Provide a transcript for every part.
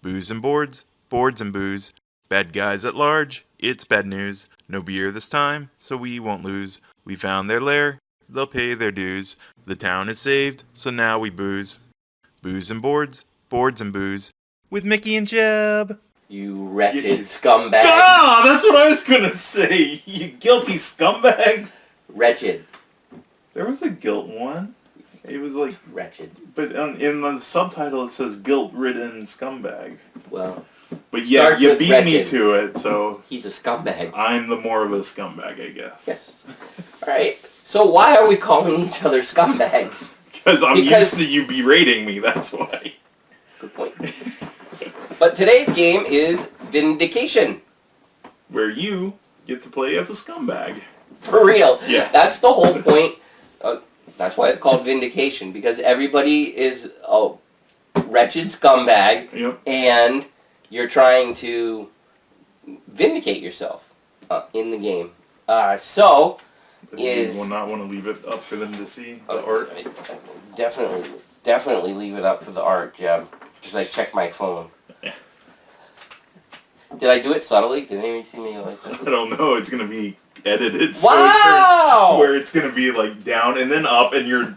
Booze and boards, boards and booze. Bad guys at large, it's bad news. No beer this time, so we won't lose. We found their lair, they'll pay their dues. The town is saved, so now we booze. Booze and boards, boards and booze. With Mickey and Jeb. You wretched scumbag. Ah, that's what I was gonna say. You guilty scumbag. Wretched. There was a guilt one. It was like wretched. But in the subtitle it says guilt-ridden scumbag. Well. But yeah, you beat wretched. me to it, so He's a scumbag. I'm the more of a scumbag, I guess. Yes. Alright. So why are we calling each other scumbags? Because I'm used to you berating me, that's why. Good point. But today's game is Vindication. Where you get to play as a scumbag. For real. Yeah. That's the whole point. That's why it's called Vindication, because everybody is a wretched scumbag, yep. And you're trying to vindicate yourself in the game. So, you will not want to leave it up for them to see the art. Definitely leave it up for the art, Jeb. Because I check my phone. Did I do it subtly? Did anybody see me like that? I don't know. It's gonna be edited. So Wow! where it's gonna be like down and then up, and you're.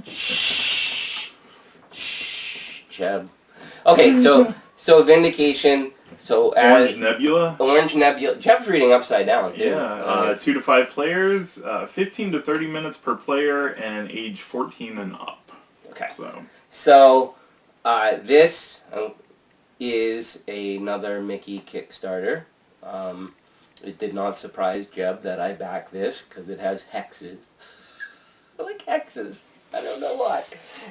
Shh, Jeb. Okay, so Vindication. So Orange Nebula. Orange Nebula. Jeb's reading upside down too. Yeah, 2 to 5 players, 15 to 30 minutes per player, and age 14 and up. Okay. So this is another Mickey Kickstarter. It did not surprise Jeb that I backed this because it has hexes. I like hexes. I don't know why.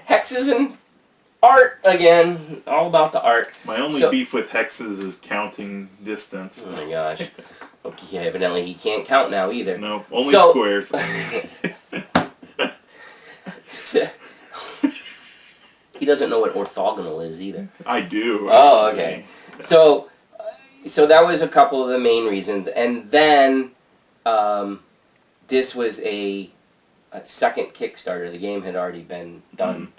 Hexes and art again. All about the art. My only beef with hexes is counting distance. Oh my gosh. Okay, evidently he can't count now either. No, only squares. He doesn't know what orthogonal is either. I do. Oh, okay. So that was a couple of the main reasons, and then this was a second Kickstarter. The game had already been done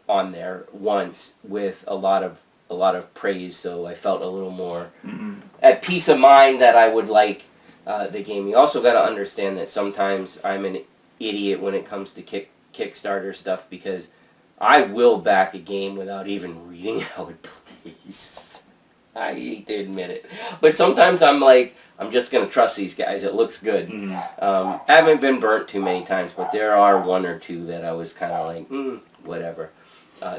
on there once with a lot of praise, so I felt a little more at peace of mind that I would like the game. You also got to understand that sometimes I'm an idiot when it comes to Kickstarter stuff because I will back a game without even reading how it plays. I hate to admit it. But sometimes I'm like, I'm just going to trust these guys. It looks good. I haven't been burnt too many times, but there are one or two that I was kind of like, whatever.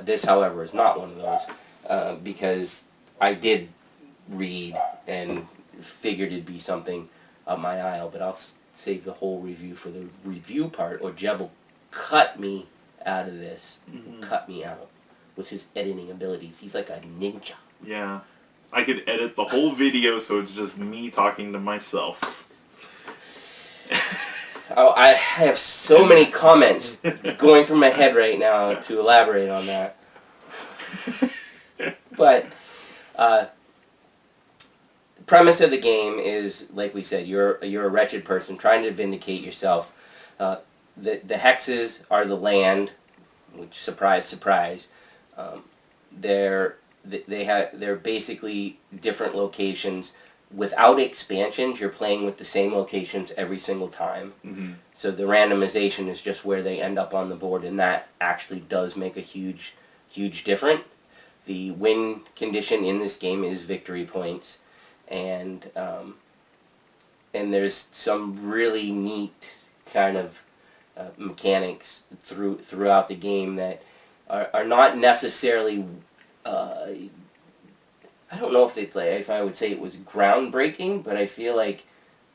This, however, is not one of those because I did read and figured it'd be something up my aisle, but I'll save the whole review for the review part, or Jeb will cut me out of this. Cut me out with his editing abilities. He's like a ninja. Yeah. I could edit the whole video so it's just me talking to myself. Oh, I have so many comments going through my head right now to elaborate on that. But the premise of the game is, like we said, you're a wretched person trying to vindicate yourself. The hexes are the land, which, surprise, surprise, they're basically different locations. Without expansions, you're playing with the same locations every single time. So the randomization is just where they end up on the board, and that actually does make a huge difference. The win condition in this game is victory points, and there's some really neat kind of mechanics throughout the game that are not necessarily I don't know if I would say it was groundbreaking, but I feel like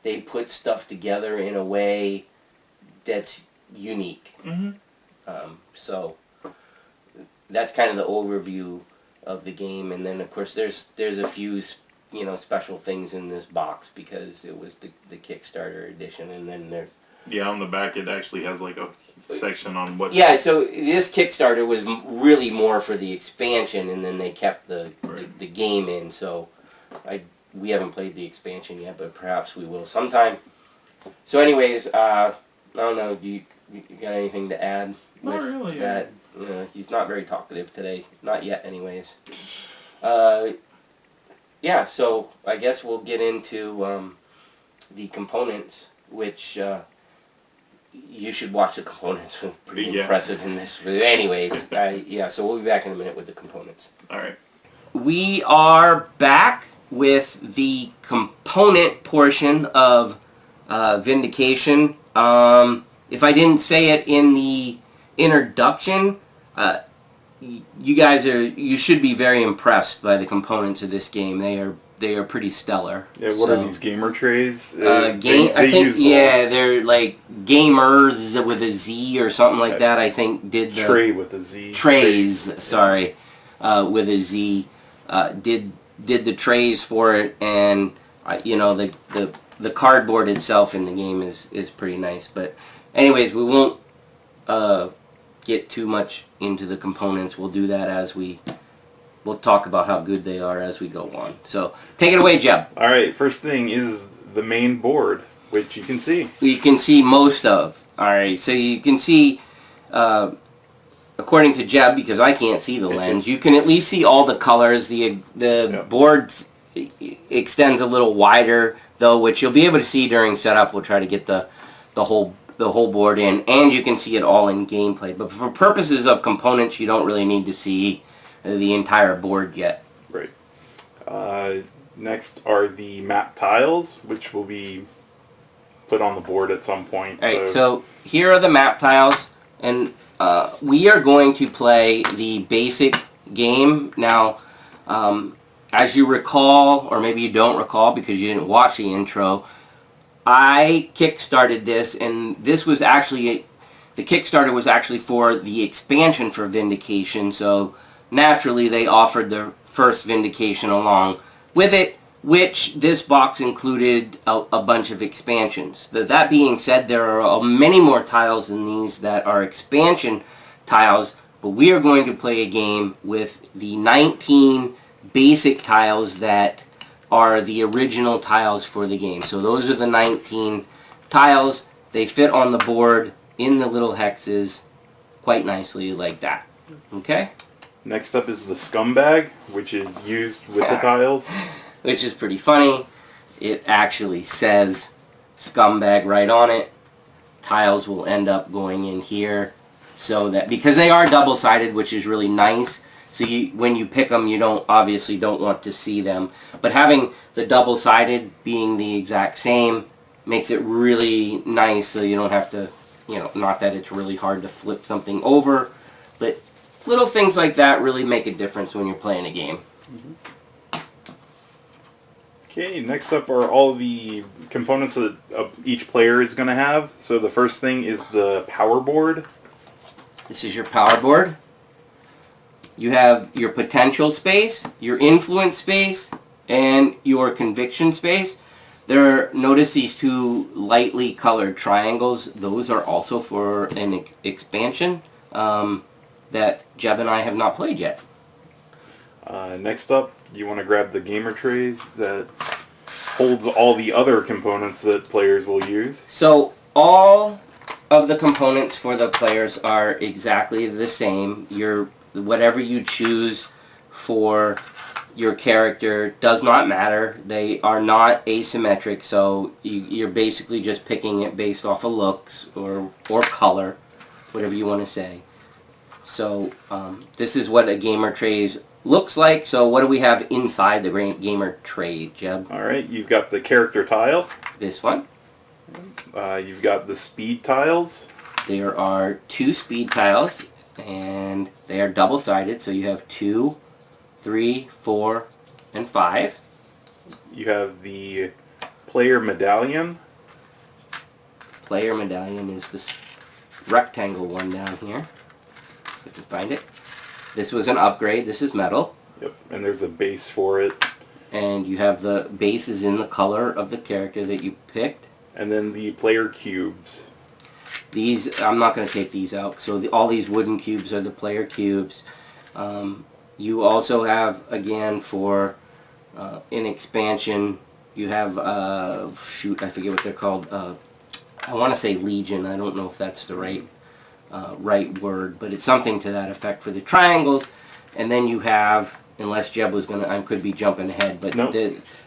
they put stuff together in a way that's unique. So that's kind of the overview of the game, and then of course there's a few special things in this box because it was the Kickstarter edition, and then there's on the back it actually has like a section on what. Yeah, so this Kickstarter was really more for the expansion, and then they kept the game in. So we haven't played the expansion yet, but perhaps we will sometime. So, anyways, I don't know. Do you got anything to add? Not really. That he's not very talkative today. Not yet, anyways. Yeah, so I guess we'll get into the components, which you should watch the components. Pretty impressive in this. But anyways, yeah, so we'll be back in a minute with the components. All right. We are back with the component portion of Vindication. If I didn't say it in the introduction, you should be very impressed by the components of this game. They are pretty stellar. Yeah, what are these gamer trays? I think they're like gamers with a Z or something like that. I think did the tray with a Z. Trays, sorry, with a Z. Did the trays for it, and the cardboard itself in the game is pretty nice. But anyways, we won't get too much into the components. We'll do that we'll talk about how good they are as we go on. So take it away, Jeb. All right, first thing is the main board, which you can see. You can see most of. All right, so you can see, according to Jeb, because I can't see the lens, you can at least see all the colors. The board extends a little wider, though, which you'll be able to see during setup. We'll try to get the whole board in, and you can see it all in gameplay. But for purposes of components, you don't really need to see the entire board yet. Right. Next are the map tiles, which will be put on the board at some point. All right, so here are the map tiles, and we are going to play the basic game. Now, as you recall, or maybe you don't recall because you didn't watch the intro, I kickstarted this, and this was actually, the Kickstarter was actually for the expansion for Vindication, so naturally they offered the first Vindication along with it, which this box included a bunch of expansions. That being said, there are many more tiles than these that are expansion tiles, but we are going to play a game with the 19 basic tiles that are the original tiles for the game. So those are the 19 tiles. They fit on the board in the little hexes quite nicely like that. Okay? Next up is the scumbag, which is used with the tiles. Which is pretty funny. It actually says scumbag right on it. Tiles will end up going in here, so that, because they are double-sided, which is really nice. So when you pick them, you obviously don't want to see them. But having the double-sided being the exact same makes it really nice, so you don't have to, not that it's really hard to flip something over, but little things like that really make a difference when you're playing a game. Okay, next up are all the components that each player is going to have. So the first thing is the power board. This is your power board. You have your potential space, your influence space, and your conviction space. Notice these two lightly colored triangles. Those are also for an expansion that Jeb and I have not played yet. Next up, you want to grab the gamer trays that holds all the other components that players will use. So all of the components for the players are exactly the same. Whatever you choose for your character does not matter. They are not asymmetric, so you're basically just picking it based off of looks or color, whatever you want to say. So this is what a gamer tray looks like. So what do we have inside the gamer tray, Jeb? All right, you've got the character tile. This one. You've got the speed tiles. There are 2 speed tiles, and they are double-sided, so you have 2, 3, 4, and 5. You have the player medallion. Player medallion is this rectangle one down here. If you can find it. This was an upgrade. This is metal. Yep, and there's a base for it. And you have the bases in the color of the character that you picked. And then the player cubes. These, I'm not going to take these out. So all these wooden cubes are the player cubes. You also have, again, for an expansion, you have, shoot, I forget what they're called. I want to say Legion. I don't know if that's the right word, but it's something to that effect for the triangles. And then you have unless Jeb was gonna, I could be jumping ahead, but Nope.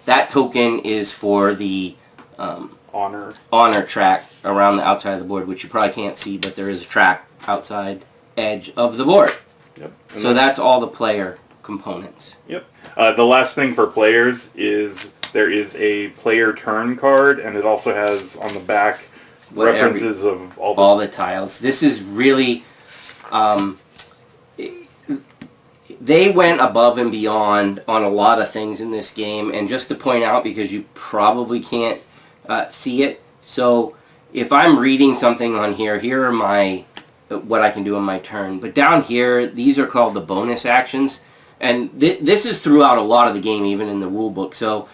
that token is for the honor track around the outside of the board, which you probably can't see, but there is a track outside edge of the board. Yep. So that's all the player components. Yep. The last thing for players is there is a player turn card, and it also has on the back references of all the tiles. This is really, they went above and beyond on a lot of things in this game, and just to point out, because you probably can't see it, so if I'm reading something on here, here are my what I can do on my turn, but down here these are called the bonus actions, and this is throughout a lot of the game, even in the rule book. So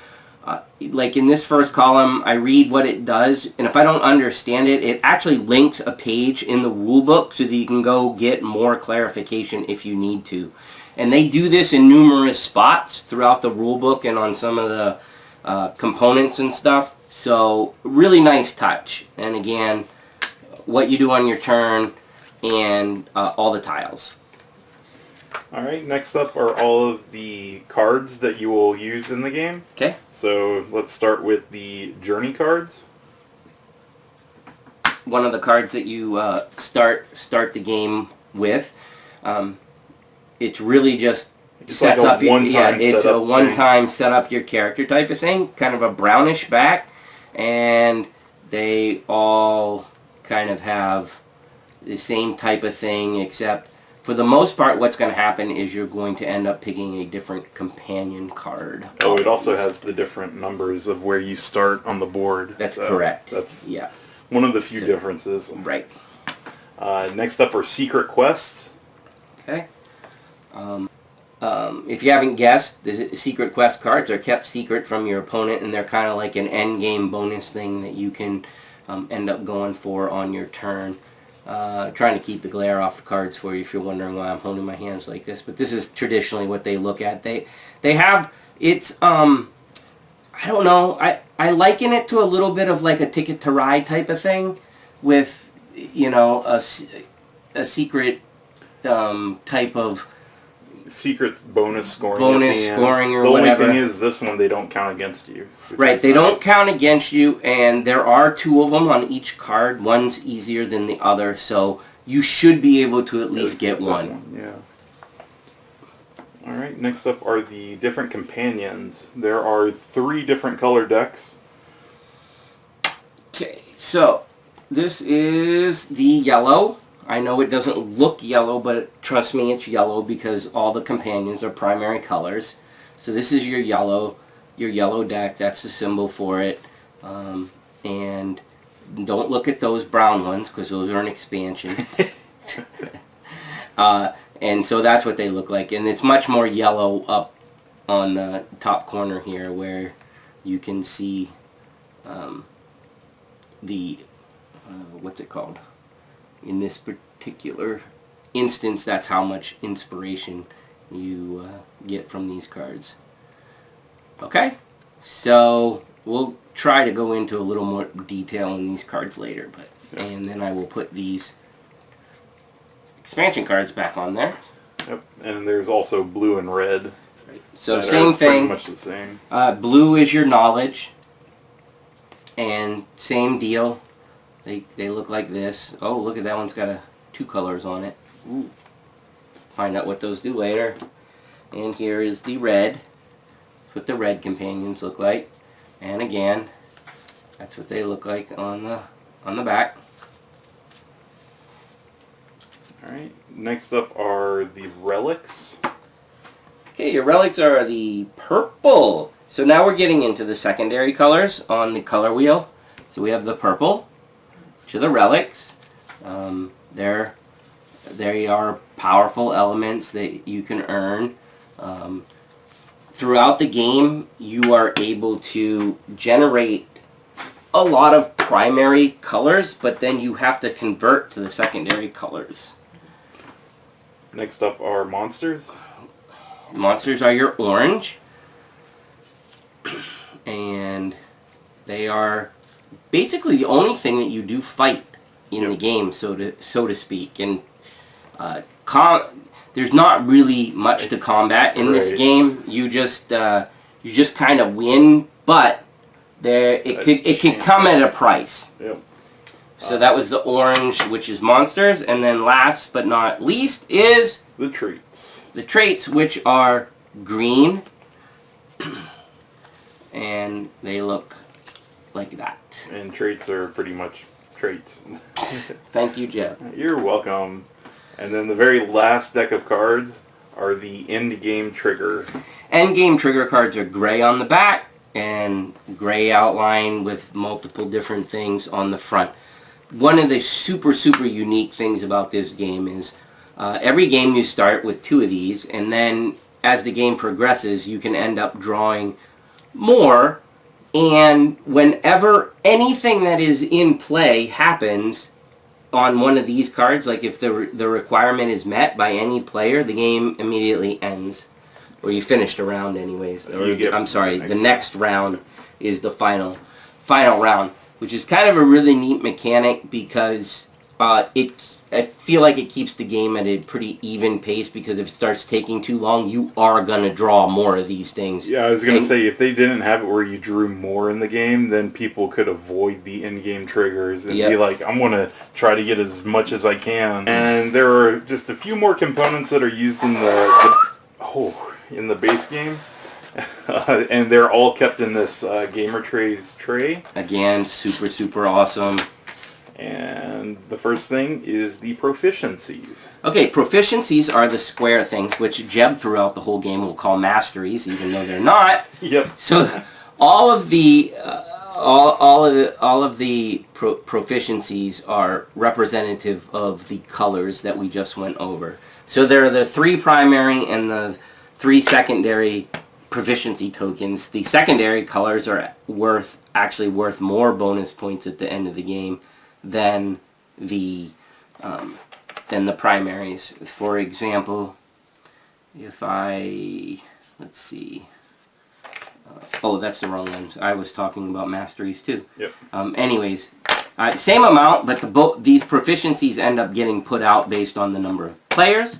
like in this first column, I read what it does, and if I don't understand it, it actually links a page in the rule book so that you can go get more clarification if you need to. And they do this in numerous spots throughout the rule book and on some of the components and stuff. So really nice touch. And again, what you do on your turn and all the tiles. All right, next up are all of the cards that you will use in the game. Okay. So let's start with the journey cards. One of the cards that you start the game with. It's really just sets like up it's a one-time thing. set up your character type of thing, kind of a brownish back, and they all kind of have the same type of thing, except for the most part what's going to happen is you're going to end up picking a different companion card. Oh, it also has the different numbers of where you start on the board. That's correct. That's one of the few differences. Right. Next up are secret quests. Okay. If you haven't guessed, the secret quest cards are kept secret from your opponent, and they're kind of like an end game bonus thing that you can end up going for on your turn. Trying to keep the glare off the cards for you if you're wondering why I'm holding my hands like this, but this is traditionally what they look at. They have, it's I don't know, I liken it to a little bit of like a Ticket to Ride type of thing with, you know, a secret type of secret bonus scoring. Bonus scoring or the whatever. The only thing is, this one they don't count against you. Right, they don't count against you, and there are two of them on each card. One's easier than the other, so you should be able to at least get one. Yeah. All right, next up are the different companions. There are 3 different color decks. Okay, so this is the yellow. I know it doesn't look yellow, but trust me, it's yellow because all the companions are primary colors. So this is your yellow deck. That's the symbol for it. And don't look at those brown ones because those are an expansion. And so that's what they look like. And it's much more yellow up on the top corner here where you can see what's it called? In this particular instance, that's how much inspiration you get from these cards. Okay, so we'll try to go into a little more detail in these cards later, and then I will put these expansion cards back on there. Yep, and there's also blue and red. Right. So same thing. Pretty much the same. Blue is your knowledge, and same deal. They look like this. Oh, look at that one's got 2 colors on it. Ooh. Find out what those do later. And here is the red. That's what the red companions look like. And again, that's what they look like on the back. All right. Next up are the relics. Okay, your relics are the purple. So now we're getting into the secondary colors on the color wheel. So we have the purple. To the relics. They are powerful elements that you can earn. Throughout the game, you are able to generate a lot of primary colors, but then you have to convert to the secondary colors. Next up are monsters. Monsters are your orange. And they are basically the only thing that you do fight in the game, so to speak. And there's there's not really much to combat in this Right. game. You just kind of win, but it can come at a price. Yep. So that was the orange, which is monsters, and then last but not least is The traits. the traits, which are green, and they look like that. And traits are pretty much traits. Thank you, Jeff. You're welcome. And then the very last deck of cards are the end game trigger. End game trigger cards are gray on the back and gray outline with multiple different things on the front. One of the super unique things about this game is every game you start with 2 of these, and then as the game progresses you can end up drawing more, and whenever anything that is in play happens on one of these cards, like if the requirement is met by any player, the game immediately ends. Or you finished a round anyways. Or, I'm sorry, the next round is the final round, which is kind of a really neat mechanic because I feel like it keeps the game at a pretty even pace, because if it starts taking too long, you are going to draw more of these things. Yeah, I was going to say, if they didn't have it where you drew more in the game, then people could avoid the in-game triggers and be like, I'm going to try to get as much as I can. And there are just a few more components that are used in the base game. And they're all kept in this Gamer Trays tray. Again, super awesome. And the first thing is the proficiencies. Okay, proficiencies are the square things, which Jeb throughout the whole game will call masteries, even though they're not. Yep. So all of the proficiencies are representative of the colors that we just went over. So there are the 3 primary and the 3 secondary proficiency tokens. The secondary colors are actually worth more bonus points at the end of the game than the primaries. For example, if let's see. Oh, that's the wrong ones. I was talking about masteries too. Yep. Anyways, same amount, but these proficiencies end up getting put out based on the number of players.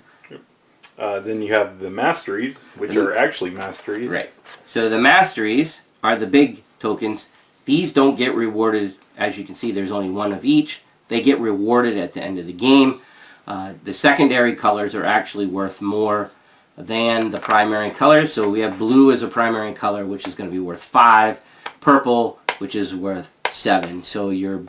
Then you have the masteries, which are actually masteries. Right. So the masteries are the big tokens. These don't get rewarded. As you can see, there's only 1 of each. They get rewarded at the end of the game. The secondary colors are actually worth more than the primary colors. So we have blue as a primary color, which is going to be worth 5. Purple, which is worth 7. So your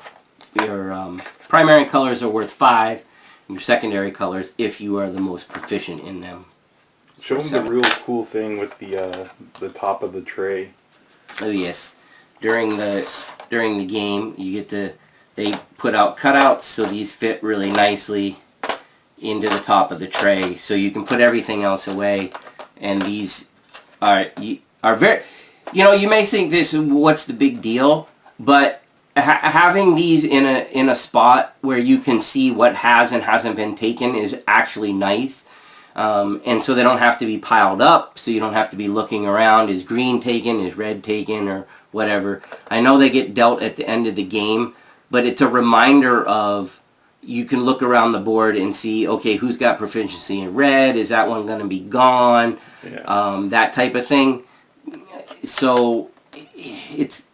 primary colors are worth 5. And your secondary colors, if you are the most proficient in them. Show them the real cool thing with the top of the tray. Oh yes. During the game, they put out cutouts, so these fit really nicely into the top of the tray, so you can put everything else away. And these are very, you may think what's the big deal, but having these in a spot where you can see what has and hasn't been taken is actually nice. And so they don't have to be piled up, so you don't have to be looking around, is green taken, is red taken, or whatever. I know they get dealt at the end of the game, but it's a reminder of, you can look around the board and see, okay, who's got proficiency in red, is that one going to be gone, that type of thing. So it's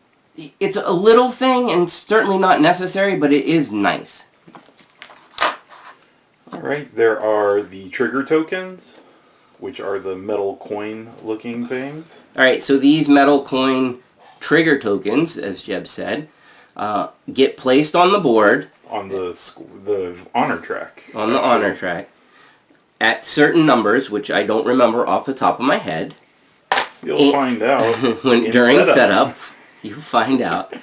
a little thing and certainly not necessary, but it is nice. Alright, there are the trigger tokens, which are the metal coin looking things. Alright, so these metal coin trigger tokens, as Jeb said, get placed on the board. On the honor track. On the honor track. At certain numbers, which I don't remember off the top of my head. You'll find out. During setup, you'll find out.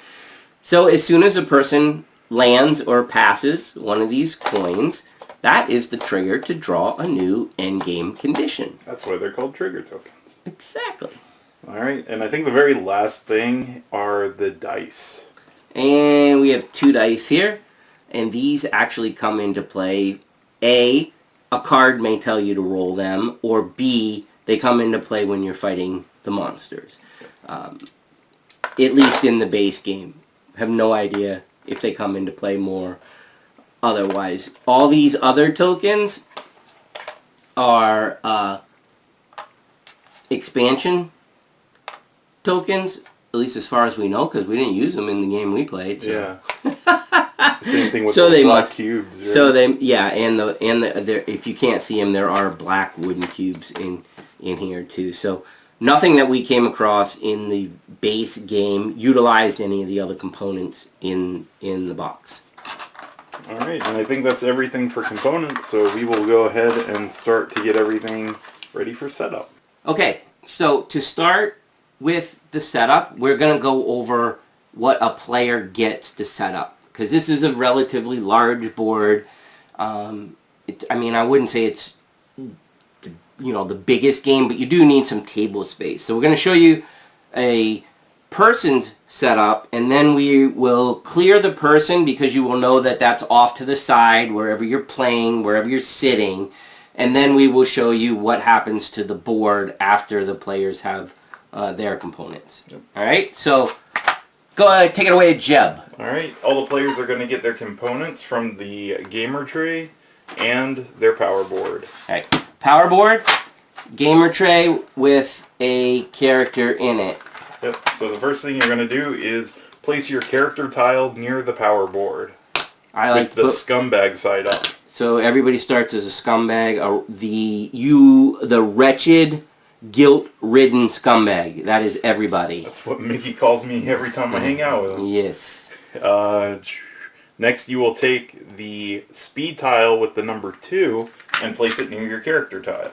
So as soon as a person lands or passes one of these coins, that is the trigger to draw a new endgame condition. That's why they're called trigger tokens. Exactly. Alright, and I think the very last thing are the dice. And we have 2 dice here, and these actually come into play. A card may tell you to roll them, or B, they come into play when you're fighting the monsters. At least in the base game. Have no idea if they come into play more otherwise. All these other tokens are expansion tokens, at least as far as we know, because we didn't use them in the game we played. So. Yeah. Same thing with So those they black must, cubes. Right? So they, yeah, and if you can't see them, there are black wooden cubes in here too. So nothing that we came across in the base game utilized any of the other components in the box. All right, and I think that's everything for components. So we will go ahead and start to get everything ready for setup. Okay, so to start with the setup, we're going to go over what a player gets to set up, because this is a relatively large board. I mean, I wouldn't say it's the biggest game, but you do need some table space. So we're going to show you a person's setup, and then we will clear the person, because you will know that that's off to the side wherever you're playing, wherever you're sitting, and then we will show you what happens to the board after the players have their components. Yep. All right, so go ahead, take it away, Jeb. All right, all the players are going to get their components from the gamer tray and their power board. All right, power board, gamer tray with a character in it. Yep, so the first thing you're going to do is place your character tile near the power board. I like with the scumbag side up. So everybody starts as a scumbag. The wretched, guilt-ridden scumbag. That is everybody. That's what Mickey calls me every time I hang out with him. Yes. Next, you will take the speed tile with the number 2 and place it near your character tile.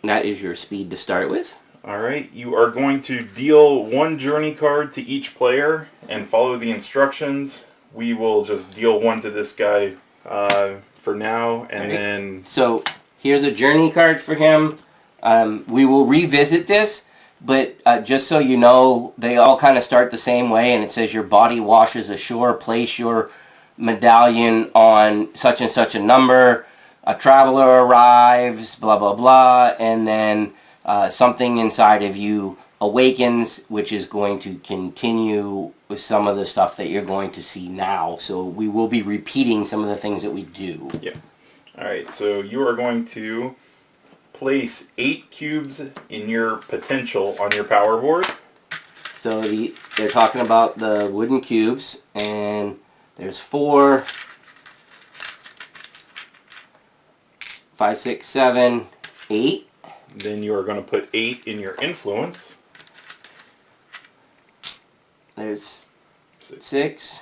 That is your speed to start with. Alright, you are going to deal 1 journey card to each player and follow the instructions. We will just deal 1 to this guy for now, and then... So, here's a journey card for him. We will revisit this, but just so you know, they all kind of start the same way, and it says your body washes ashore, place your medallion on such and such a number, a traveler arrives, blah blah blah, and then something inside of you awakens, which is going to continue with some of the stuff that you're going to see now. So we will be repeating some of the things that we do. Yeah. Alright, so you are going to place 8 cubes in your potential on your power board. So they're talking about the wooden cubes, and there's 4, 5, 6, 7, 8. Then you are going to put 8 in your influence. There's 6,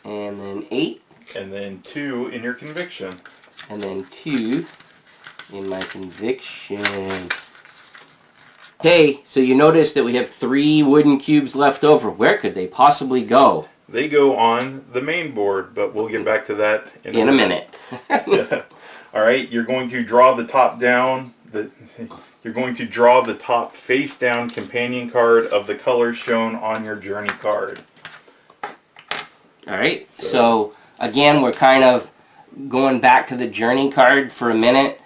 and then 8. And then 2 in your conviction. And then 2 in my conviction. Hey, so you notice that we have 3 wooden cubes left over. Where could they possibly go? They go on the main board, but we'll get back to that in a minute. Yeah. All right, you're going to draw the top down. You're going to draw the top face down companion card of the colors shown on your journey card. All right. So again, we're kind of going back to the journey card for a minute.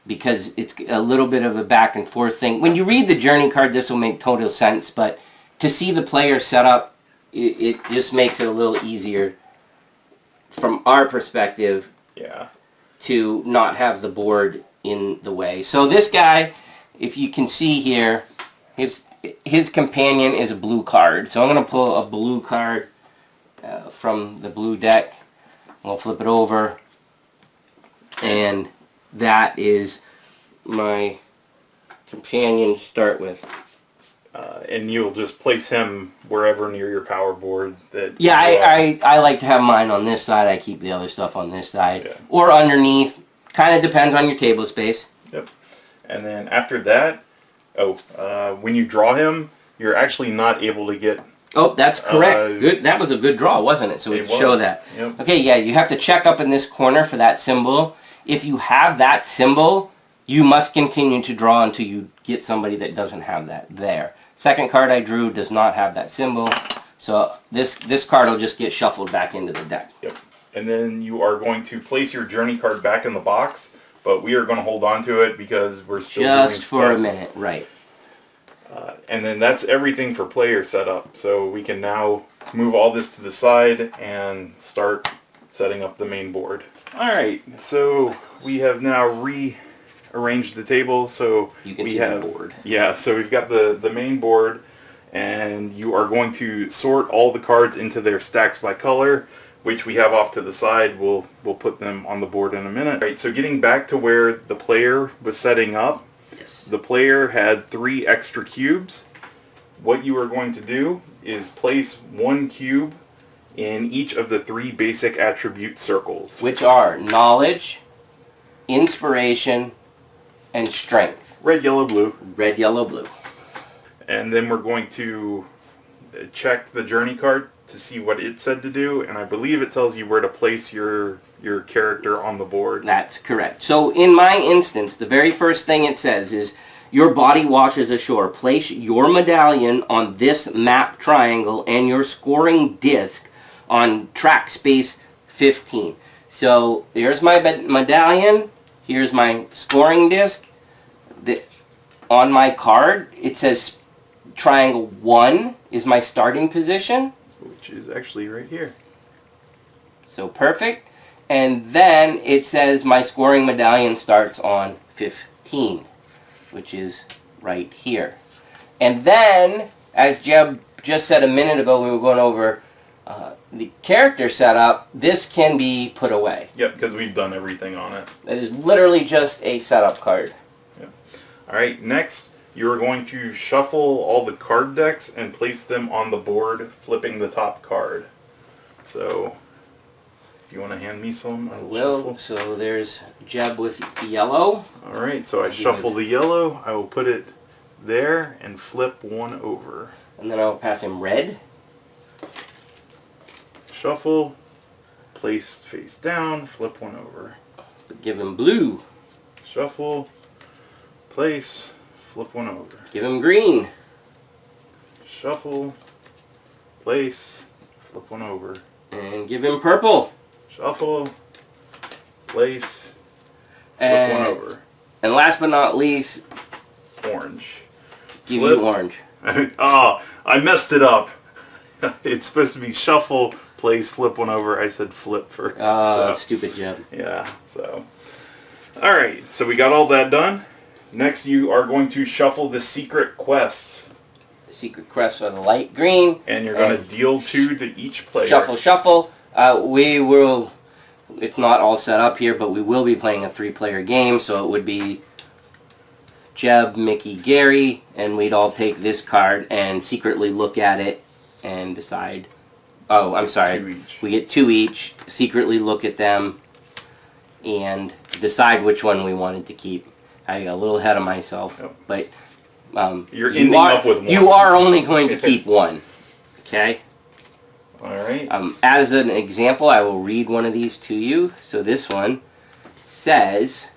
Because it's a little bit of a back and forth thing. When you read the journey card, this will make total sense, but to see the player set up, it just makes it a little easier from our perspective. Yeah. To not have the board in the way. So this guy, if you can see here, his companion is a blue card. So I'm going to pull a blue card from the blue deck. We'll flip it over, and that is my companion to start with. And you'll just place him wherever near your power board. Yeah, I like to have mine on this side. I keep the other stuff on this side. Yeah. Or underneath. Kind of depends on your table space. Yep. And then after that, when you draw him, you're actually not able to get... Oh, that's correct. Good. That was a good draw, wasn't it? So we can show that. Yep. Okay, yeah, you have to check up in this corner for that symbol. If you have that symbol, you must continue to draw until you get somebody that doesn't have that there. Second card I drew does not have that symbol, so this card will just get shuffled back into the deck. Yep. And then you are going to place your journey card back in the box, but we are going to hold on to it because we're still doing stuff. Just for a minute, right. And then that's everything for player setup. So we can now move all this to the side and start setting up the main board. Alright, so we have now rearranged the table, so You can we see have the board. Yeah, so we've got the main board, and you are going to sort all the cards into their stacks by color, which we have off to the side. We'll put them on the board in a minute. Right, so getting back to where the player was setting up, Yes. the player had 3 extra cubes. What you are going to do is place 1 cube in each of the 3 basic attribute circles. Which are knowledge, inspiration, and strength. Red, yellow, blue. Red, yellow, blue. And then we're going to check the journey card to see what it said to do, and I believe it tells you where to place your character on the board. That's correct. So in my instance, the very first thing it says is, your body washes ashore. Place your medallion on this map triangle and your scoring disc on track space 15. So here's my medallion. Here's my scoring disc. On my card, it says triangle 1 is my starting position. Which is actually right here. So perfect. And then it says my scoring medallion starts on 15, which is right here. And then, as Jeb just said a minute ago, we were going over the character setup, this can be put away. Yep, because we've done everything on it. It is literally just a setup card. Yep. Alright, next you're going to shuffle all the card decks and place them on the board, flipping the top card. So, if you want to hand me some, I I'll will. shuffle. So there's Jeb with yellow. Alright, so I shuffle the yellow, I will put it there and flip 1 over. And then I'll pass him red. Shuffle, place face down, flip 1 over. Give him blue. Shuffle, place, flip 1 over. Give him green. Shuffle, place, flip 1 over. And give him purple. Shuffle, place, flip 1 And, over. and last but not least, Orange. give Flip. you orange. Oh, I messed it up. It's supposed to be shuffle, place, flip 1 over. I said flip first. Oh, so, stupid Jeb. yeah, so. Alright, so we got all that done. Next you are going to shuffle the secret quests. The secret quests are the light green. And you're going to deal 2 to each player. Shuffle, shuffle. We will, it's not all set up here, but we will be playing a 3-player game, so it would be Jeb, Mickey, Gary, and we'd all take this card and secretly look at it and decide. Oh, I'm sorry. 2 each. We get 2 each, secretly look at them, and decide which one we wanted to keep. I got a little ahead of myself, Yep. but You're ending up with 1. You are only going to keep 1. Okay? Alright. As an example, I will read one of these to you. So this one says,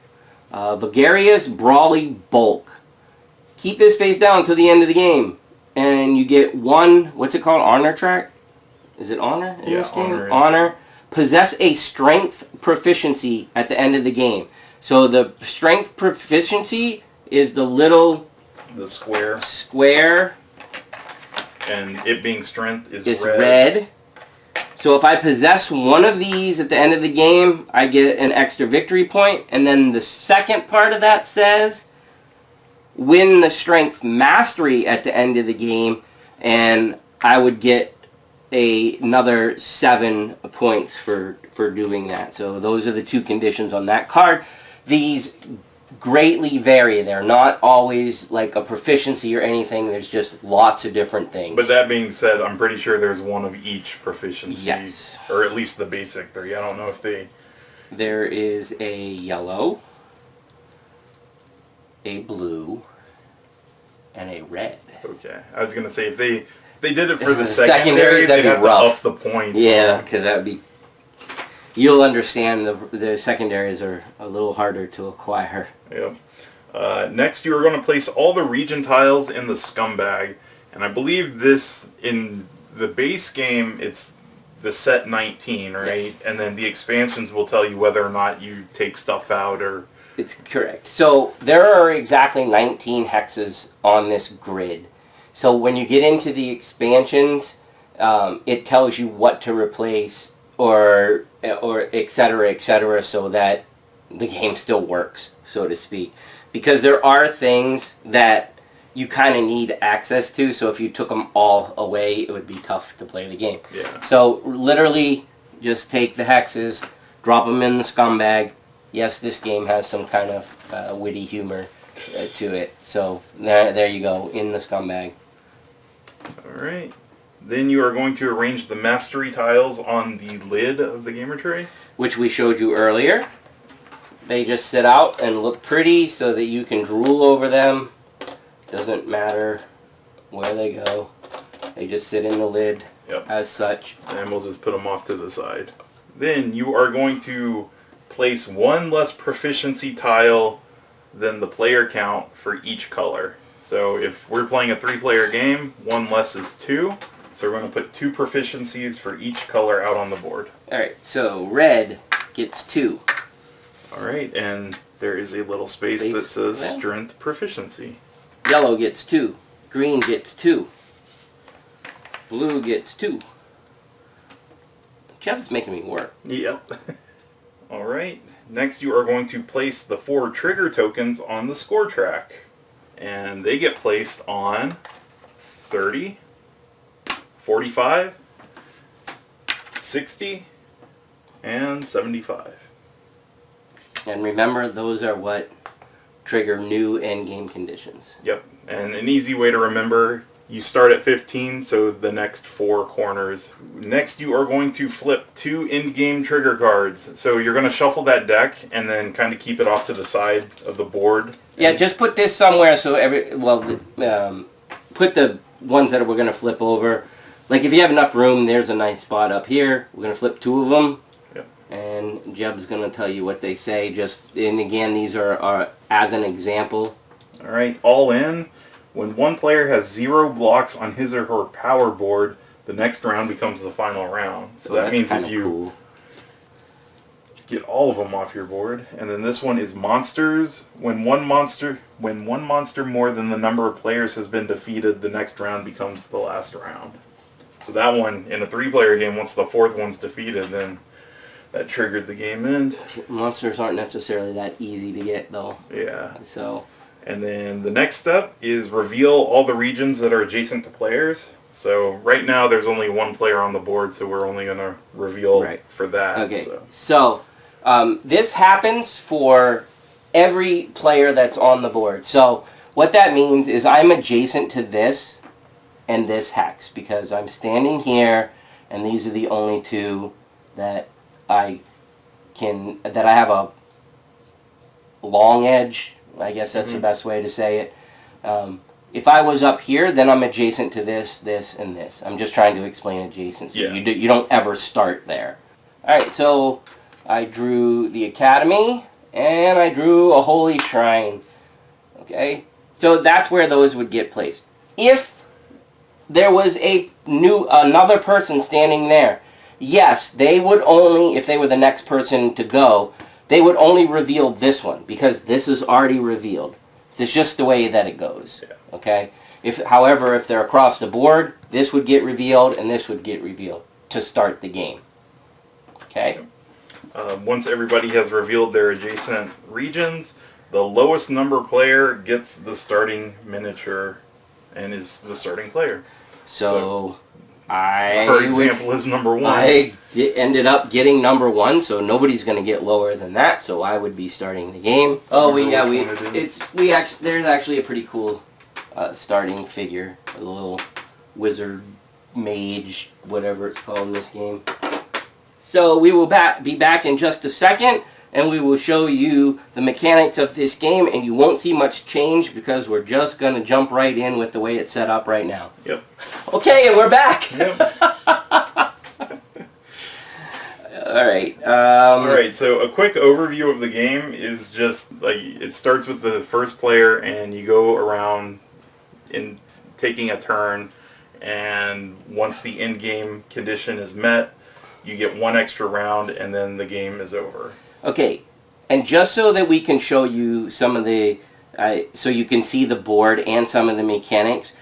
Bulgaria's Brawly Bulk. Keep this face down until the end of the game. And you get 1, what's it called? Honor track? Is it honor in Yeah, this game? honor. Honor. Possess a strength proficiency at the end of the game. So the strength proficiency is the little The square. square. And it being strength is It's red. red. So if I possess one of these at the end of the game, I get an extra victory point. And then the second part of that says, win the strength mastery at the end of the game, and I would get another 7 points for doing that. So those are the 2 conditions on that card. These greatly vary. They're not always like a proficiency or anything. There's just lots of different things. But that being said, I'm pretty sure there's 1 of each proficiency. Yes. Or at least the basic 3. I don't know if they... There is a yellow, a blue, and a red. Okay. I was going to say, if they did it for the secondary, Secondaries, they'd that'd be have to rough. up the points. Yeah, because that would be... You'll understand the secondaries are a little harder to acquire. Yep. Next, you are going to place all the region tiles in the scumbag. And I believe this, in the base game, it's the set 19, right? Yes. And then the expansions will tell you whether or not you take stuff out or... It's correct. So there are exactly 19 hexes on this grid. So when you get into the expansions, it tells you what to replace or et cetera, so that the game still works, so to speak. Because there are things that you kind of need access to, so if you took them all away, it would be tough to play the game. Yeah. So literally, just take the hexes, drop them in the scumbag. Yes, this game has some kind of witty humor to it. So there you go, in the scumbag. Alright. Then you are going to arrange the mastery tiles on the lid of the gamer tray. Which we showed you earlier. They just sit out and look pretty so that you can drool over them. Doesn't matter where they go. They just sit in the lid as such. And we'll just put them off to the side. Then you are going to place one less proficiency tile than the player count for each color. So if we're playing a 3-player game, one less is 2. So we're going to put 2 proficiencies for each color out on the board. Alright, so red gets 2. Alright, and there is a little space that says strength proficiency. Yellow gets 2. Green gets 2. Blue gets 2. Jeff's making me work. Yep. Alright, next you are going to place the 4 trigger tokens on the score track. And they get placed on 30, 45, 60, and 75. And remember, those are what trigger new endgame conditions. Yep, and an easy way to remember, you start at 15, so the next 4 corners. Next you are going to flip 2 in-game trigger cards. So you're going to shuffle that deck and then kind of keep it off to the side of the board. Yeah, just put this somewhere so put the ones that we're going to flip over. Like if you have enough room, there's a nice spot up here. We're going to flip 2 of them. Yep. And Jeb's going to tell you what they say. And again, these are as an example. Alright, all in. When one player has 0 blocks on his or her power board, the next round becomes the final round. So that means if you get all of them off your board. And then this one is monsters. When one monster more than the number of players has been defeated, the next round becomes the last round. So that one, in a 3-player game, once the 4th one's defeated, then that triggered the game end. Monsters aren't necessarily that easy to get, though. Yeah. So. And then the next step is reveal all the regions that are adjacent to players. So right now there's only 1 player on the board, so we're only going to reveal for that. Okay, so this happens for every player that's on the board. So what that means is I'm adjacent to this and this hex because I'm standing here, and these are the only 2 that I have a long edge. I guess that's the best way to say it. If I was up here, then I'm adjacent to this, this, and this. I'm just trying to explain adjacency. Yeah. You don't ever start there. Alright, so I drew the Academy, and I drew a Holy Shrine. Okay? So that's where those would get placed. If there was another person standing there, yes, they would only, if they were the next person to go, they would only reveal this one because this is already revealed. It's just the way that it goes. Yeah. Okay? However, if they're across the board, this would get revealed and this would get revealed to start the game. Okay? Once everybody has revealed their adjacent regions, the lowest number player gets the starting miniature and is the starting player. So her example is number 1. I ended up getting number 1, so nobody's going to get lower than that. So I would be starting the game. Oh, there's actually a pretty cool starting figure, a little wizard, mage, whatever it's called in this game. So we will be back in just a second, and we will show you the mechanics of this game, and you won't see much change because we're just going to jump right in with the way it's set up right now. Yep. Okay, and we're back. Yep. Alright. Alright, so a quick overview of the game is just, like, it starts with the first player, and you go around in taking a turn, and once the end-game condition is met, you get 1 extra round, and then the game is over. Okay, and just so that we can show you some of the, so you can see the board and some of the mechanics,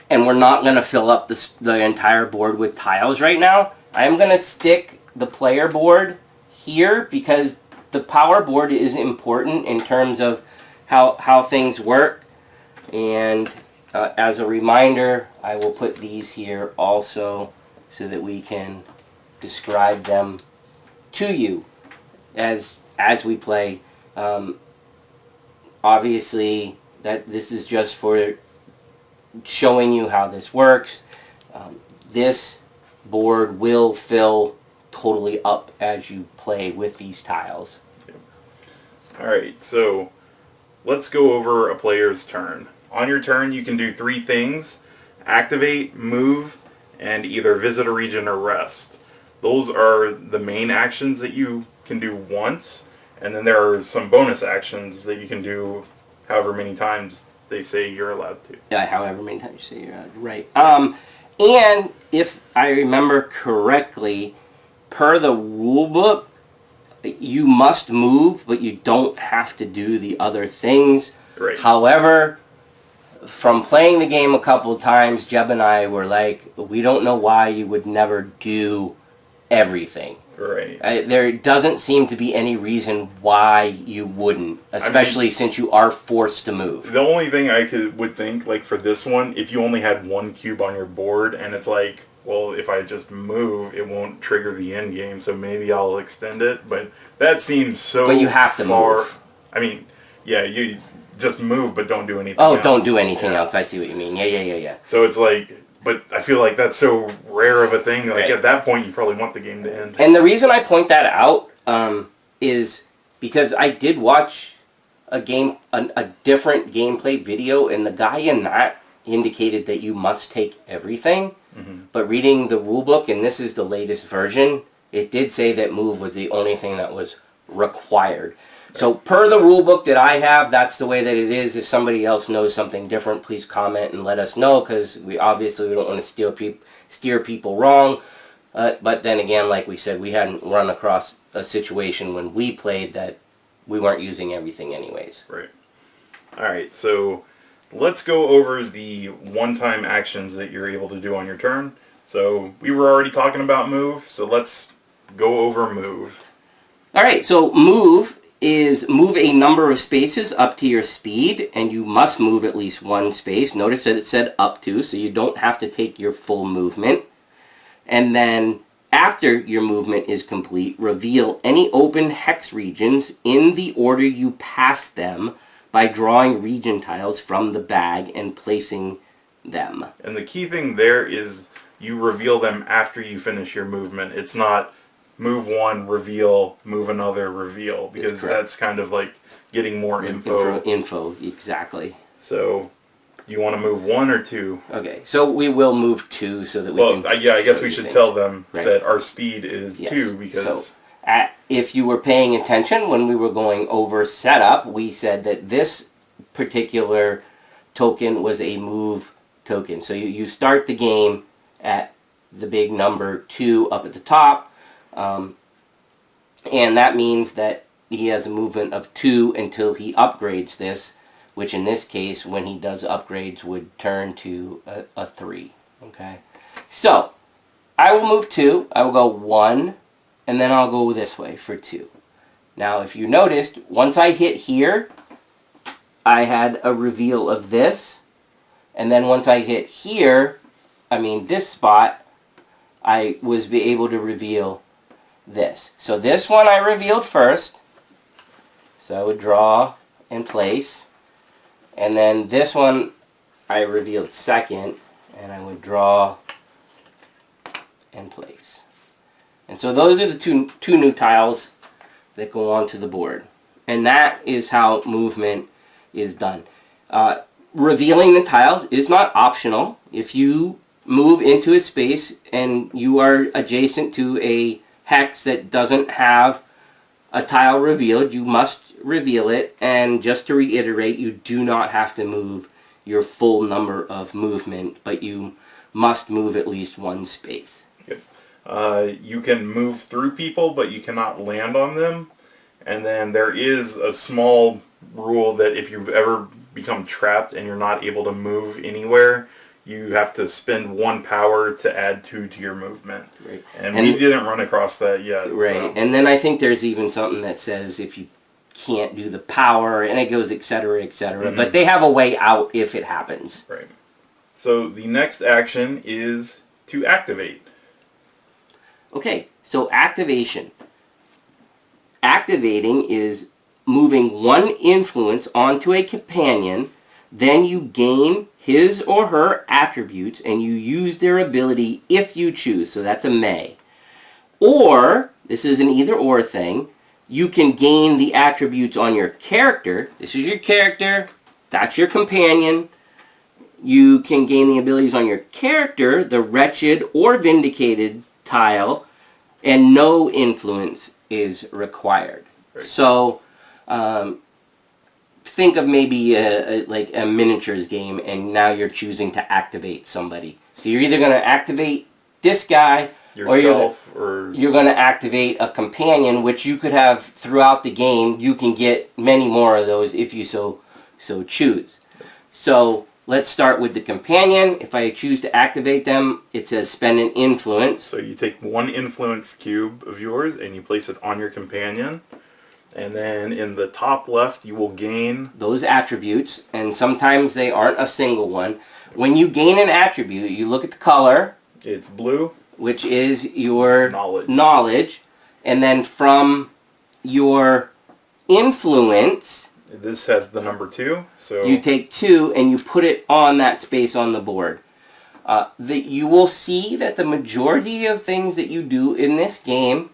and we're not going to fill up the entire board with tiles right now, I'm going to stick the player board here because the power board is important in terms of how things work. And as a reminder, I will put these here also so that we can describe them to you as we play. Obviously, that this is just for showing you how this works. This board will fill totally up as you play with these tiles. Alright, so let's go over a player's turn. On your turn, you can do 3 things: activate, move, and either visit a region or rest. Those are the main actions that you can do once, and then there are some bonus actions that you can do however many times they say you're allowed to. Yeah, however many times you say you're allowed to, right. And if I remember correctly, per the rule book, you must move, but you don't have to do the other things. Right. However, from playing the game a couple of times, Jeb and I were like, we don't know why you would never do everything. Right. There doesn't seem to be any reason why you wouldn't, especially since you are forced to move. The only thing I would think, like for this one, if you only had 1 cube on your board, and it's like, well, if I just move, it won't trigger the end game, so maybe I'll extend it. But that seems so But you have to far. move. I mean, yeah, you just move, but don't do anything Oh, else. don't do anything else. I see what you mean. Yeah. So it's like, but I feel like that's so rare of a thing. Like Right. at that point, you probably want the game to end. And the reason I point that out is because I did watch a different gameplay video, and the guy in that indicated that you must take everything. Mm-hmm. But reading the rule book, and this is the latest version, it did say that move was the only thing that was required. So per the rule book that I have, that's the way that it is. If somebody else knows something different, please comment and let us know, because we don't want to steer people wrong. But then again, like we said, we hadn't run across a situation when we played that we weren't using everything anyways. Right. All right, so let's go over the one-time actions that you're able to do on your turn. So we were already talking about move, so let's go over move. All right, so move is move a number of spaces up to your speed, and you must move at least 1 space. Notice that it said up to, so you don't have to take your full movement. And then after your movement is complete, reveal any open hex regions in the order you pass them by drawing region tiles from the bag and placing them. And the key thing there is you reveal them after you finish your movement. It's not move 1, reveal, move another, reveal, because that's kind of like getting more Info, exactly. So, you want to move 1 or 2? Okay, so we will move 2 so that we can... Well, yeah, I guess we should tell them Right. that our speed is Yes. 2, because... So, if you were paying attention when we were going over setup, we said that this particular token was a move token. So you start the game at the big number 2 up at the top, and that means that he has a movement of 2 until he upgrades this, which in this case, when he does upgrades, would turn to a 3. Okay, so I will move 2. I will go 1, and then I'll go this way for 2. Now, if you noticed, once I hit here, I had a reveal of this, and then once I hit here, this spot, I was able to reveal this. So this one I revealed first, so I would draw and place, and then this one I revealed second, and I would draw and place. And so those are the two new tiles that go onto the board. And that is how movement is done. Revealing the tiles is not optional. If you move into a space and you are adjacent to a hex that doesn't have a tile revealed, you must reveal it. And just to reiterate, you do not have to move your full number of movement, but you must move at least 1 space. You can move through people, but you cannot land on them. And then there is a small rule that if you've ever become trapped and you're not able to move anywhere, you have to spend 1 power to add 2 to your movement. Right. And we didn't run across that yet. Right. So. And then I think there's even something that says if you can't do the power, and it goes et cetera, et cetera. Mm-hmm. But they have a way out if it happens. Right. So the next action is to activate. Okay, so activation. Activating is moving one influence onto a companion, then you gain his or her attributes and you use their ability if you choose. So that's a may. Or, this is an either or thing, you can gain the attributes on your character. This is your character, that's your companion. You can gain the abilities on your character, the wretched or vindicated tile, and no influence is required. Right. So, think of maybe like a miniatures game, and now you're choosing to activate somebody. So you're either going to activate this guy, Yourself, or you're going to activate a companion, which you could have throughout the game. You can get many more of those if you so choose. So let's start with the companion. If I choose to activate them, it says spend an influence. So you take 1 influence cube of yours and you place it on your companion. And then in the top left, you will gain those attributes, and sometimes they aren't a single one. When you gain an attribute, you look at the color. It's blue. Which is your knowledge. And then from your influence, this has the number 2. So you take 2 and you put it on that space on the board. You will see that the majority of things that you do in this game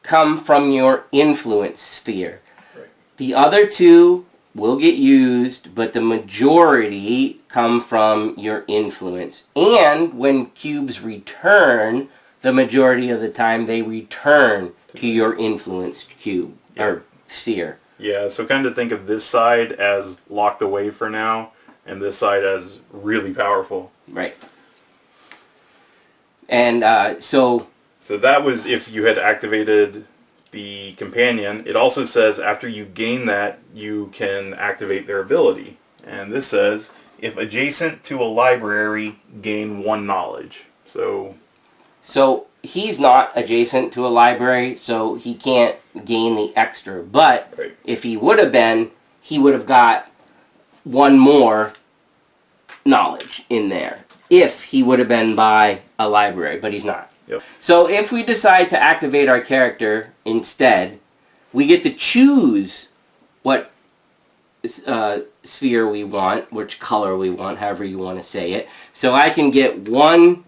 come from your influence sphere. Right. The other 2 will get used, but the majority come from your influence. And when cubes return, the majority of the time they return to your influenced cube or sphere. Yeah, so kind of think of this side as locked away for now, and this side as really powerful. Right. And so that was if you had activated the companion. It also says after you gain that, you can activate their ability. And this says, if adjacent to a library, gain 1 knowledge. So he's not adjacent to a library, so he can't gain the extra. But right. If he would have been, he would have got 1 more knowledge in there. If he would have been by a library, but he's not. Yep. So if we decide to activate our character instead, we get to choose what sphere we want, which color we want, however you want to say it. So I can get 1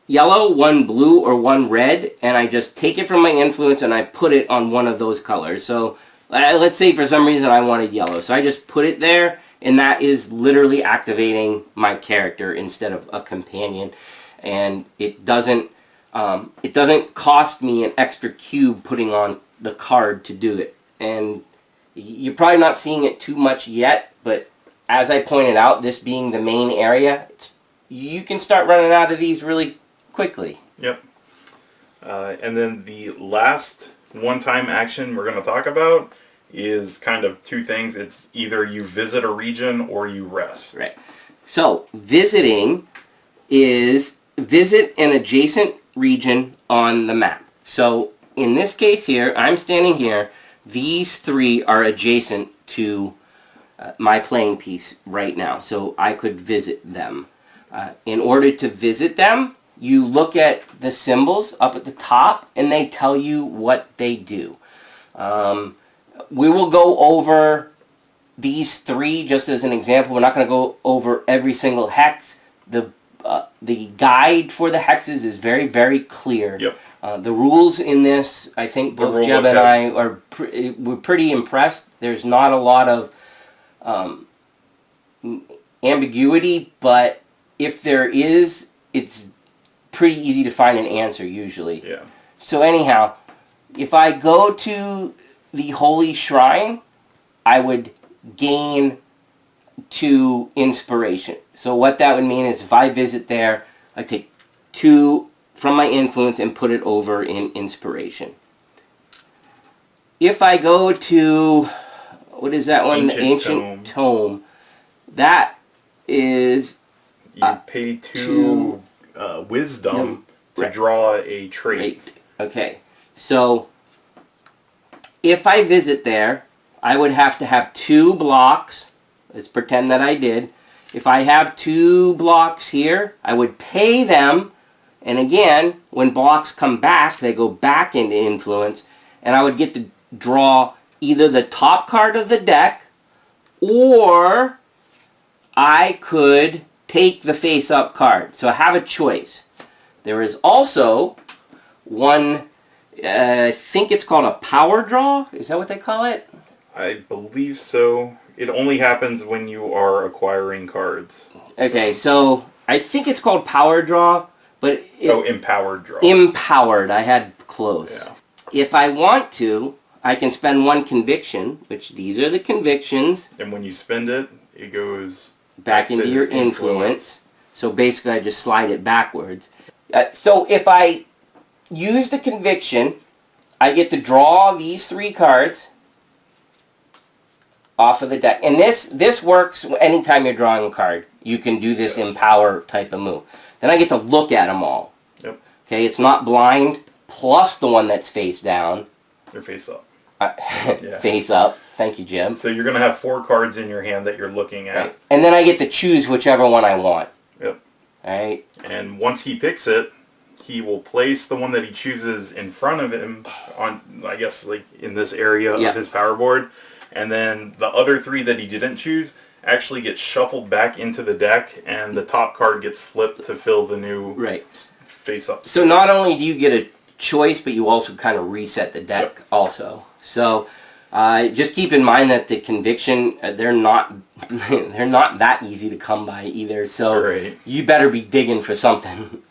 yellow, 1 blue, or 1 red, and I just take it from my influence and I put it on one of those colors. So let's say for some reason I wanted yellow. So I just put it there, and that is literally activating my character instead of a companion. And it doesn't cost me an extra cube putting on the card to do it. And you're probably not seeing it too much yet, but as I pointed out, this being the main area, you can start running out of these really quickly. Yep. And then the last one-time action we're going to talk about is kind of 2 things. It's either you visit a region or you rest. Right. So visiting is visit an adjacent region on the map. So in this case here, I'm standing here. These 3 are adjacent to my playing piece right now, so I could visit them. In order to visit them, you look at the symbols up at the top, and they tell you what they do. We will go over these 3 just as an example. We're not going to go over every single hex. The guide for the hexes is very, very clear. Yep. The rules in this, I think both Jeb and I were pretty impressed. There's not a lot of ambiguity, but if there is, it's pretty easy to find an answer usually. Yeah. So anyhow, if I go to the Holy Shrine, I would gain 2 inspiration. So what that would mean is if I visit there, I take 2 from my influence and put it over in inspiration. If I go to, what is that one? Ancient Tome. That is You pay two wisdom to draw a trait. Right. Okay. So, if I visit there, I would have to have 2 blocks. Let's pretend that I did. If I have 2 blocks here, I would pay them. And again, when blocks come back, they go back into influence. And I would get to draw either the top card of the deck, or I could take the face-up card. So I have a choice. There is also one, I think it's called a power draw. Is that what they call it? I believe so. It only happens when you are acquiring cards. Okay, so I think it's called power draw, but empowered draw. Empowered. I had close. Yeah. If I want to, I can spend 1 conviction, which these are the convictions. And when you spend it, it goes back into your influence. So basically, I just slide it backwards. So if I use the conviction, I get to draw these 3 cards off of the deck. And this works anytime you're drawing a card. You can do this empower type of move. Then I get to look at them all. Yep. Okay, it's not blind plus the one that's face down. They're face up. Face up. Thank you, Jim. So you're going to have 4 cards in your hand that you're looking at. Right. And then I get to choose whichever one I want. Yep. Alright. And once he picks it, he will place the one that he chooses in front of him on, I guess, like in this area of his power board. And then the other 3 that he didn't choose actually get shuffled back into the deck, and the top card gets flipped to fill the new face-up. So not only do you get a choice, but you also kind of reset the deck also. So just keep in mind that the conviction, they're not that easy to come by either. So you better be digging for something.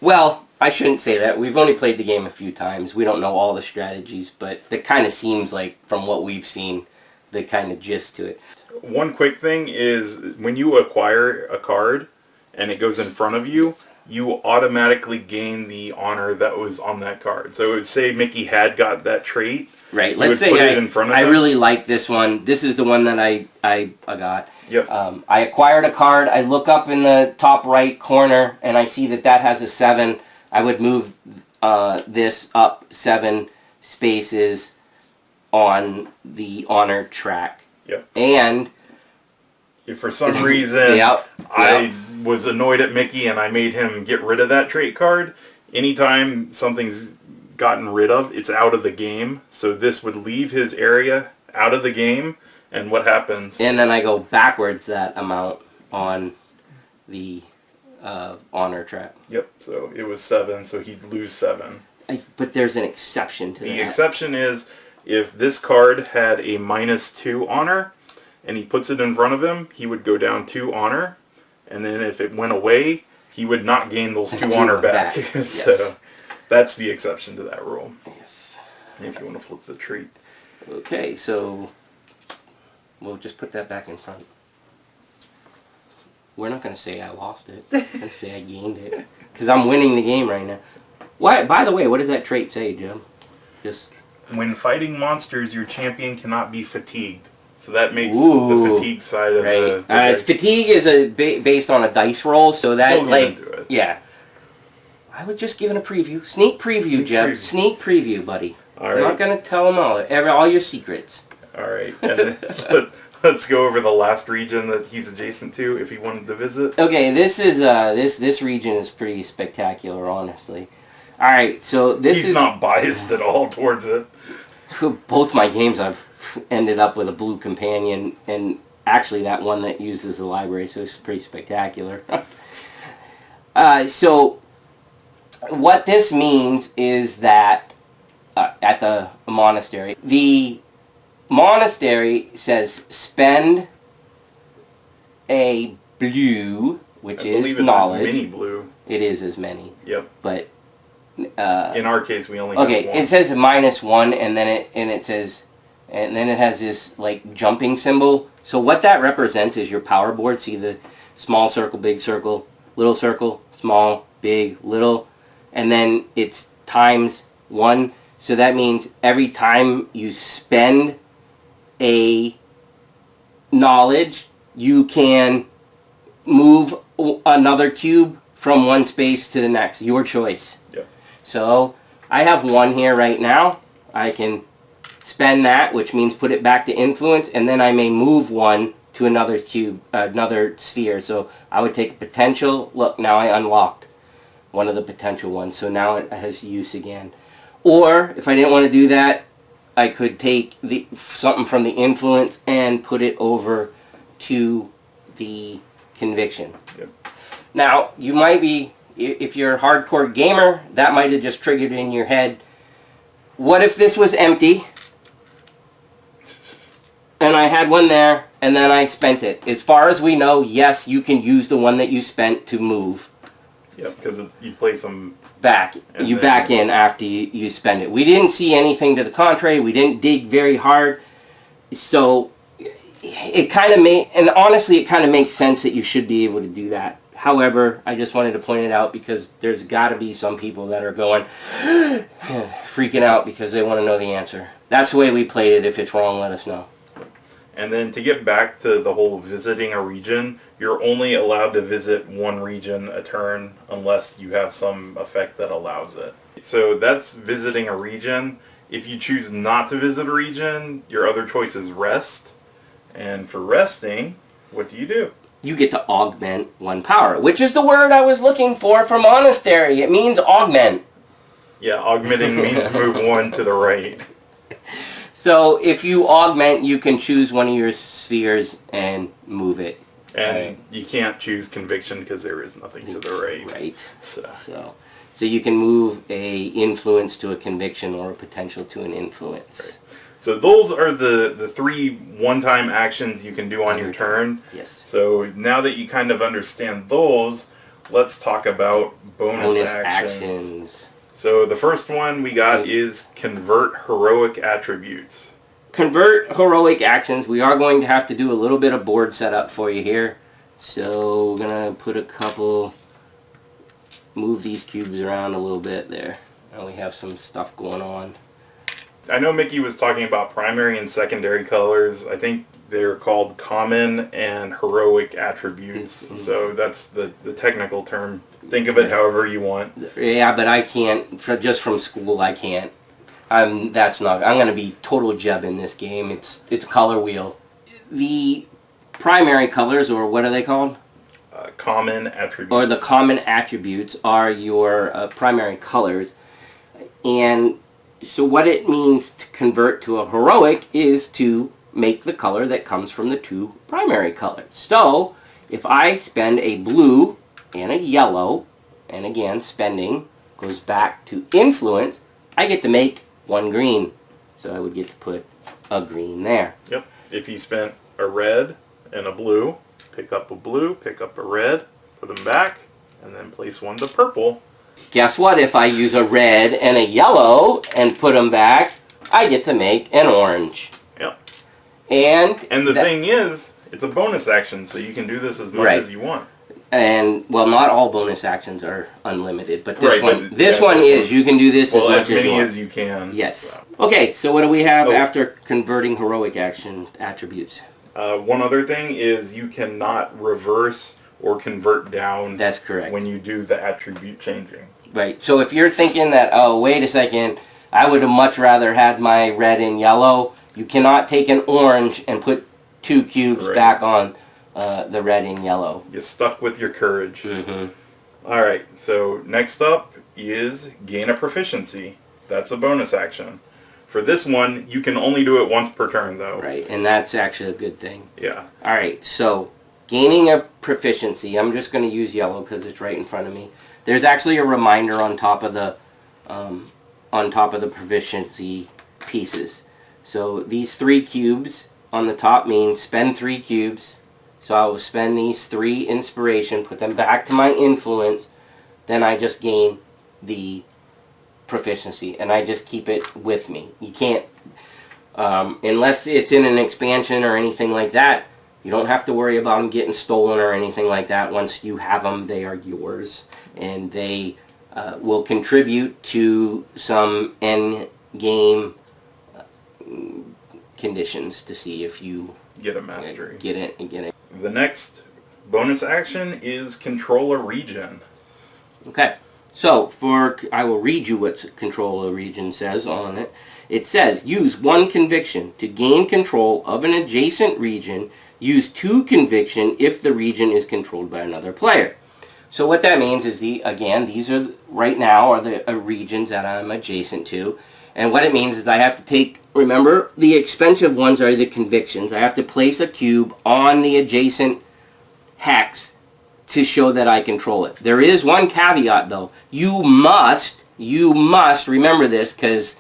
Well, I shouldn't say that. We've only played the game a few times. We don't know all the strategies, but it kind of seems like, from what we've seen, the kind of gist to it. One quick thing is, when you acquire a card and it goes in front of you, you automatically gain the honor that was on that card. So say Mickey had got that trait. Right. Let's say I really like this one. This is the one that I got. Yep. I acquired a card. I look up in the top right corner and I see that has a 7. I would move this up 7 spaces on the honor track. Yep. And if for some reason I was annoyed at Mickey and I made him get rid of that trait card, anytime something's gotten rid of, it's out of the game. So this would leave his area out of the game, and what happens? And then I go backwards that amount on the honor track. Yep, so it was 7, so he'd lose 7. But there's an exception to that. The exception is if this card had a -2 honor and he puts it in front of him, he would go down 2 honor, and then if it went away, he would not gain those 2 honor back. So that's the exception to that rule. Yes. If you want to flip the trait. Okay, so we'll just put that back in front. We're not going to say I lost it. We're going to say I gained it. Because I'm winning the game right now. Why? By the way, what does that trait say, Jim? Just... When fighting monsters, your champion cannot be fatigued. So that makes the fatigue side of the fatigue is based on a dice roll, so that, I was just giving a preview. Sneak preview, Jim. Sneak preview, buddy. All I'm not going to tell them all your secrets. All right. And let's go over the last region that he's adjacent to if he wanted to visit. Okay, this is this region is pretty spectacular, honestly. All right, so he's not biased at all towards it. Both my games I've ended up with a blue companion, and actually that one that uses the library, so it's pretty spectacular. So what this means is that at the monastery, the monastery says spend a blue, which is knowledge. Mini blue. It is as many. Yep. But in our case, we only have one. It says -1, and then it says, and then it has this like jumping symbol. So what that represents is your power board. See the small circle, big circle, little circle, small, big, little, and then it's times 1. So that means every time you spend a knowledge, you can move another cube from one space to the next. Your choice. Yep. So I have one here right now. I can spend that, which means put it back to influence, and then I may move one to another cube, another sphere. So I would take a potential. Look, now I unlocked one of the potential ones, so now it has use again. Or if I didn't want to do that, I could take something from the influence and put it over to the conviction. Yep. Now, you might be, if you're a hardcore gamer, that might have just triggered in your head, what if this was empty, and I had one there, and then I spent it? As far as we know, yes, you can use the one that you spent to move. Yep, because you place them back. You back in after you spend it. We didn't see anything to the contrary. We didn't dig very hard. So it kind of and honestly, it kind of makes sense that you should be able to do that. However, I just wanted to point it out because there's got to be some people that are going, freaking out because they want to know the answer. That's the way we played it. If it's wrong, let us know. And then to get back to the whole visiting a region, you're only allowed to visit one region a turn unless you have some effect that allows it. So that's visiting a region. If you choose not to visit a region, your other choice is rest. And for resting, what do? You get to augment one power, which is the word I was looking for monastery. It means augment. Yeah, augmenting means move one to the right. So if you augment, you can choose one of your spheres and move it. And you can't choose conviction because there is nothing to the right. Right. So you can move a influence to a conviction or a potential to an influence. Right. So those are the three one-time actions you can do on your turn. Yes. So now that you kind of understand those, let's talk about bonus actions. So the first one we got is convert heroic attributes. Convert heroic actions. We are going to have to do a little bit of board setup for you here. So we're going to put a couple, move these cubes around a little bit there. Now we have some stuff going on. I know Mickey was talking about primary and secondary colors. I think they're called common and heroic attributes. So that's the technical term. Think of it however you want. Yeah, but I can't, just from school, I can't. I'm going to be total Jeb in this game. It's a color wheel. The primary colors, or what are they called? Common attributes. Or the common attributes are your primary colors. And so what it means to convert to a heroic is to make the color that comes from the two primary colors. So if I spend a blue and a yellow, and again, spending goes back to influence, I get to make one green. So I would get to put a green there. Yep. If you spent a red and a blue, pick up a blue, pick up a red, put them back, and then place one to purple. Guess what? If I use a red and a yellow and put them back, I get to make an orange. Yep. And the thing is, it's a bonus action, so you can do this as much as you want. And, well, not all bonus actions are unlimited, but this right, this one is. You can do this as much as you want. As many as you can. Yes. So. Okay, so what do we have after converting heroic action attributes? One other thing is you cannot reverse or convert down. That's correct. When you do the attribute changing. Right. So if you're thinking that, oh, wait a second, I would have much rather had my red and yellow, you cannot take an orange and put two cubes back on the red and yellow. You're stuck with your courage. Mm-hmm. All right, so next up is gain a proficiency. That's a bonus action. For this one, you can only do it once per turn, though. Right, and that's actually a good thing. Yeah. All right, so gaining a proficiency. I'm just going to use yellow because it's right in front of me. There's actually a reminder on top of the proficiency pieces. So these 3 cubes on the top mean spend 3 cubes. So I will spend these 3 inspiration, put them back to my influence, then I just gain the proficiency, and I just keep it with me. You can't, unless it's in an expansion or anything like that, you don't have to worry about them getting stolen or anything like that. Once you have them, they are yours, and they will contribute to some end game conditions to see if you get a mastery. Get it. The next bonus action is control a region. Okay. So, I will read you what control a region says on it. It says, use 1 conviction to gain control of an adjacent region. Use 2 conviction if the region is controlled by another player. So what that means is, again, these are, right now, are the regions that I'm adjacent to. And what it means is I have to take, remember, the expensive ones are the convictions. I have to place a cube on the adjacent hex to show that I control it. There is one caveat, though. You must remember this, because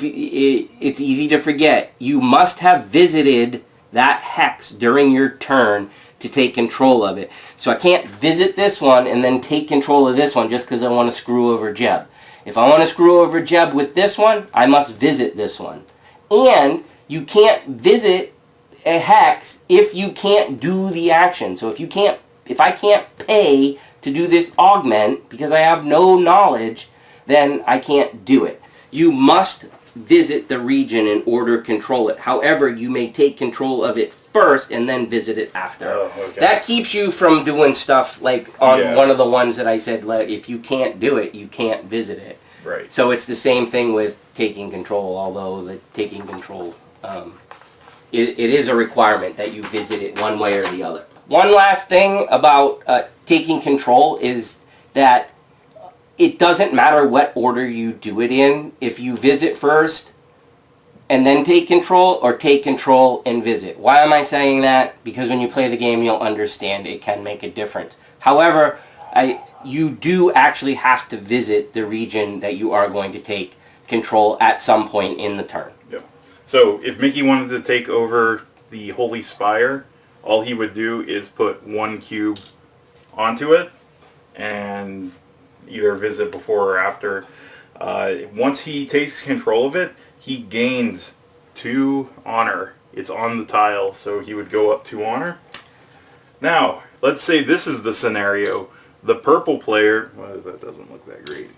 it's easy to forget. You must have visited that hex during your turn to take control of it. So I can't visit this one and then take control of this one just because I want to screw over Jeb. If I want to screw over Jeb with this one, I must visit this one. And you can't visit a hex if you can't do the action. So if I can't pay to do this augment because I have no knowledge, then I can't do it. You must visit the region in order to control it. However, you may take control of it first and then visit it after. Oh, okay. That keeps you from doing stuff like on one of the ones that I said, if you can't do it, you can't visit it. Right. So it's the same thing with taking control, although the taking control, it is a requirement that you visit it one way or the other. One last thing about taking control is that it doesn't matter what order you do it in. If you visit first and then take control, or take control and visit. Why am I saying that? Because when you play the game, you'll understand it can make a difference. However, you do actually have to visit the region that you are going to take control at some point in the turn. Yeah. So if Mickey wanted to take over the Holy Spire, all he would do is put 1 cube onto it and either visit before or after. Once he takes control of it, he gains 2 honor. It's on the tile, so he would go up 2 honor. Now, let's say this is the scenario. The purple player, well, that doesn't look that great.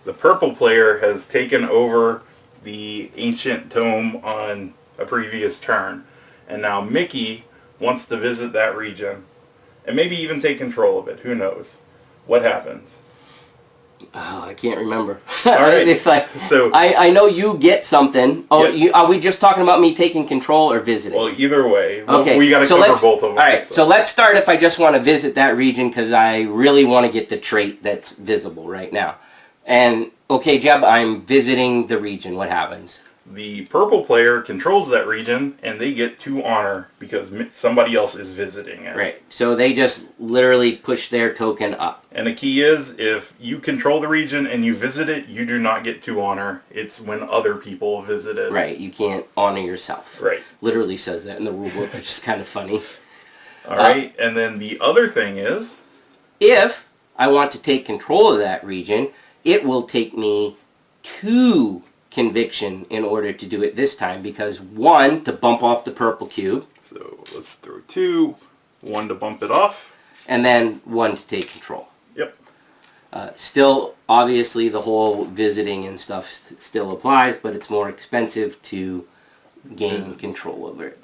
The purple player has taken over the ancient tome on a previous turn. And now Mickey wants to visit that region and maybe even take control of it. Who knows? What happens? Oh, I can't remember. All right. It's like, so I know you get something. Oh, yeah. Are we just talking about me taking control or visiting? Well, either way. Okay. We got to cover both of them. All right. So let's start if I just want to visit that region because I really want to get the trait that's visible right now. And, okay, Jeb, I'm visiting the region. What happens? The purple player controls that region, and they get 2 honor because somebody else is visiting it. Right. So they just literally push their token up. And the key is, if you control the region and you visit it, you do not get 2 honor. It's when other people visit it. Right. You can't honor yourself. Right. Literally says that in the rule book, which is kind of funny. All right. And then the other thing is, if I want to take control of that region, it will take me 2 conviction in order to do it this time, because 1 to bump off the purple cube. So let's throw 2, 1 to bump it off. And then 1 to take control. Yep. Still, obviously, the whole visiting and stuff still applies, but it's more expensive to gain control over it.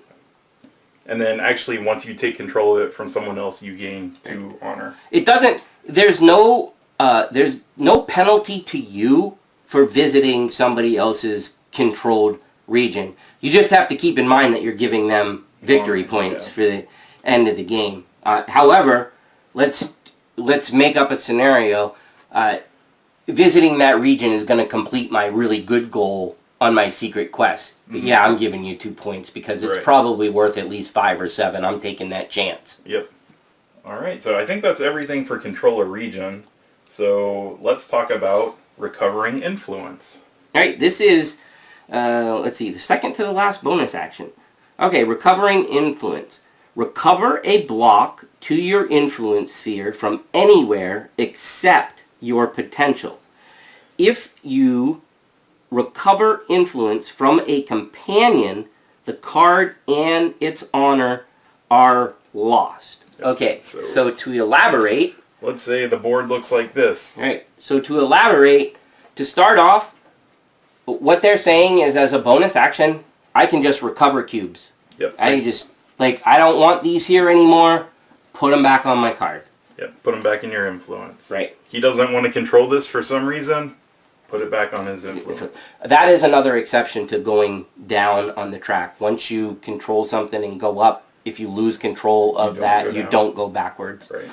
And then actually, once you take control of it from someone else, you gain 2 honor. It doesn't, there's no penalty to you for visiting somebody else's controlled region. You just have to keep in mind that you're giving them victory points for the end of the game. However, let's make up a scenario. Visiting that region is going to complete my really good goal on my secret quest. Mm-hmm. Yeah, I'm giving you 2 points because it's probably worth at least 5 or 7. I'm taking that chance. Yep. All right, so I think that's everything for control a region. So let's talk about recovering influence. All right, this is, let's see, the second to the last bonus action. Okay, recovering influence. Recover a block to your influence sphere from anywhere except your potential. If you recover influence from a companion, the card and its honor are lost. Okay, so to elaborate, let's say the board looks like this. All right, so to elaborate, to start off, what they're saying is as a bonus action, I can just recover cubes. Yep. I just, like, I don't want these here anymore. put them back on my card. Yep, put him back in your influence. Right. He doesn't want to control this for some reason, put it back on his influence. That is another exception to going down on the track. Once you control something and go up, if you lose control of that, you don't go backwards. Right.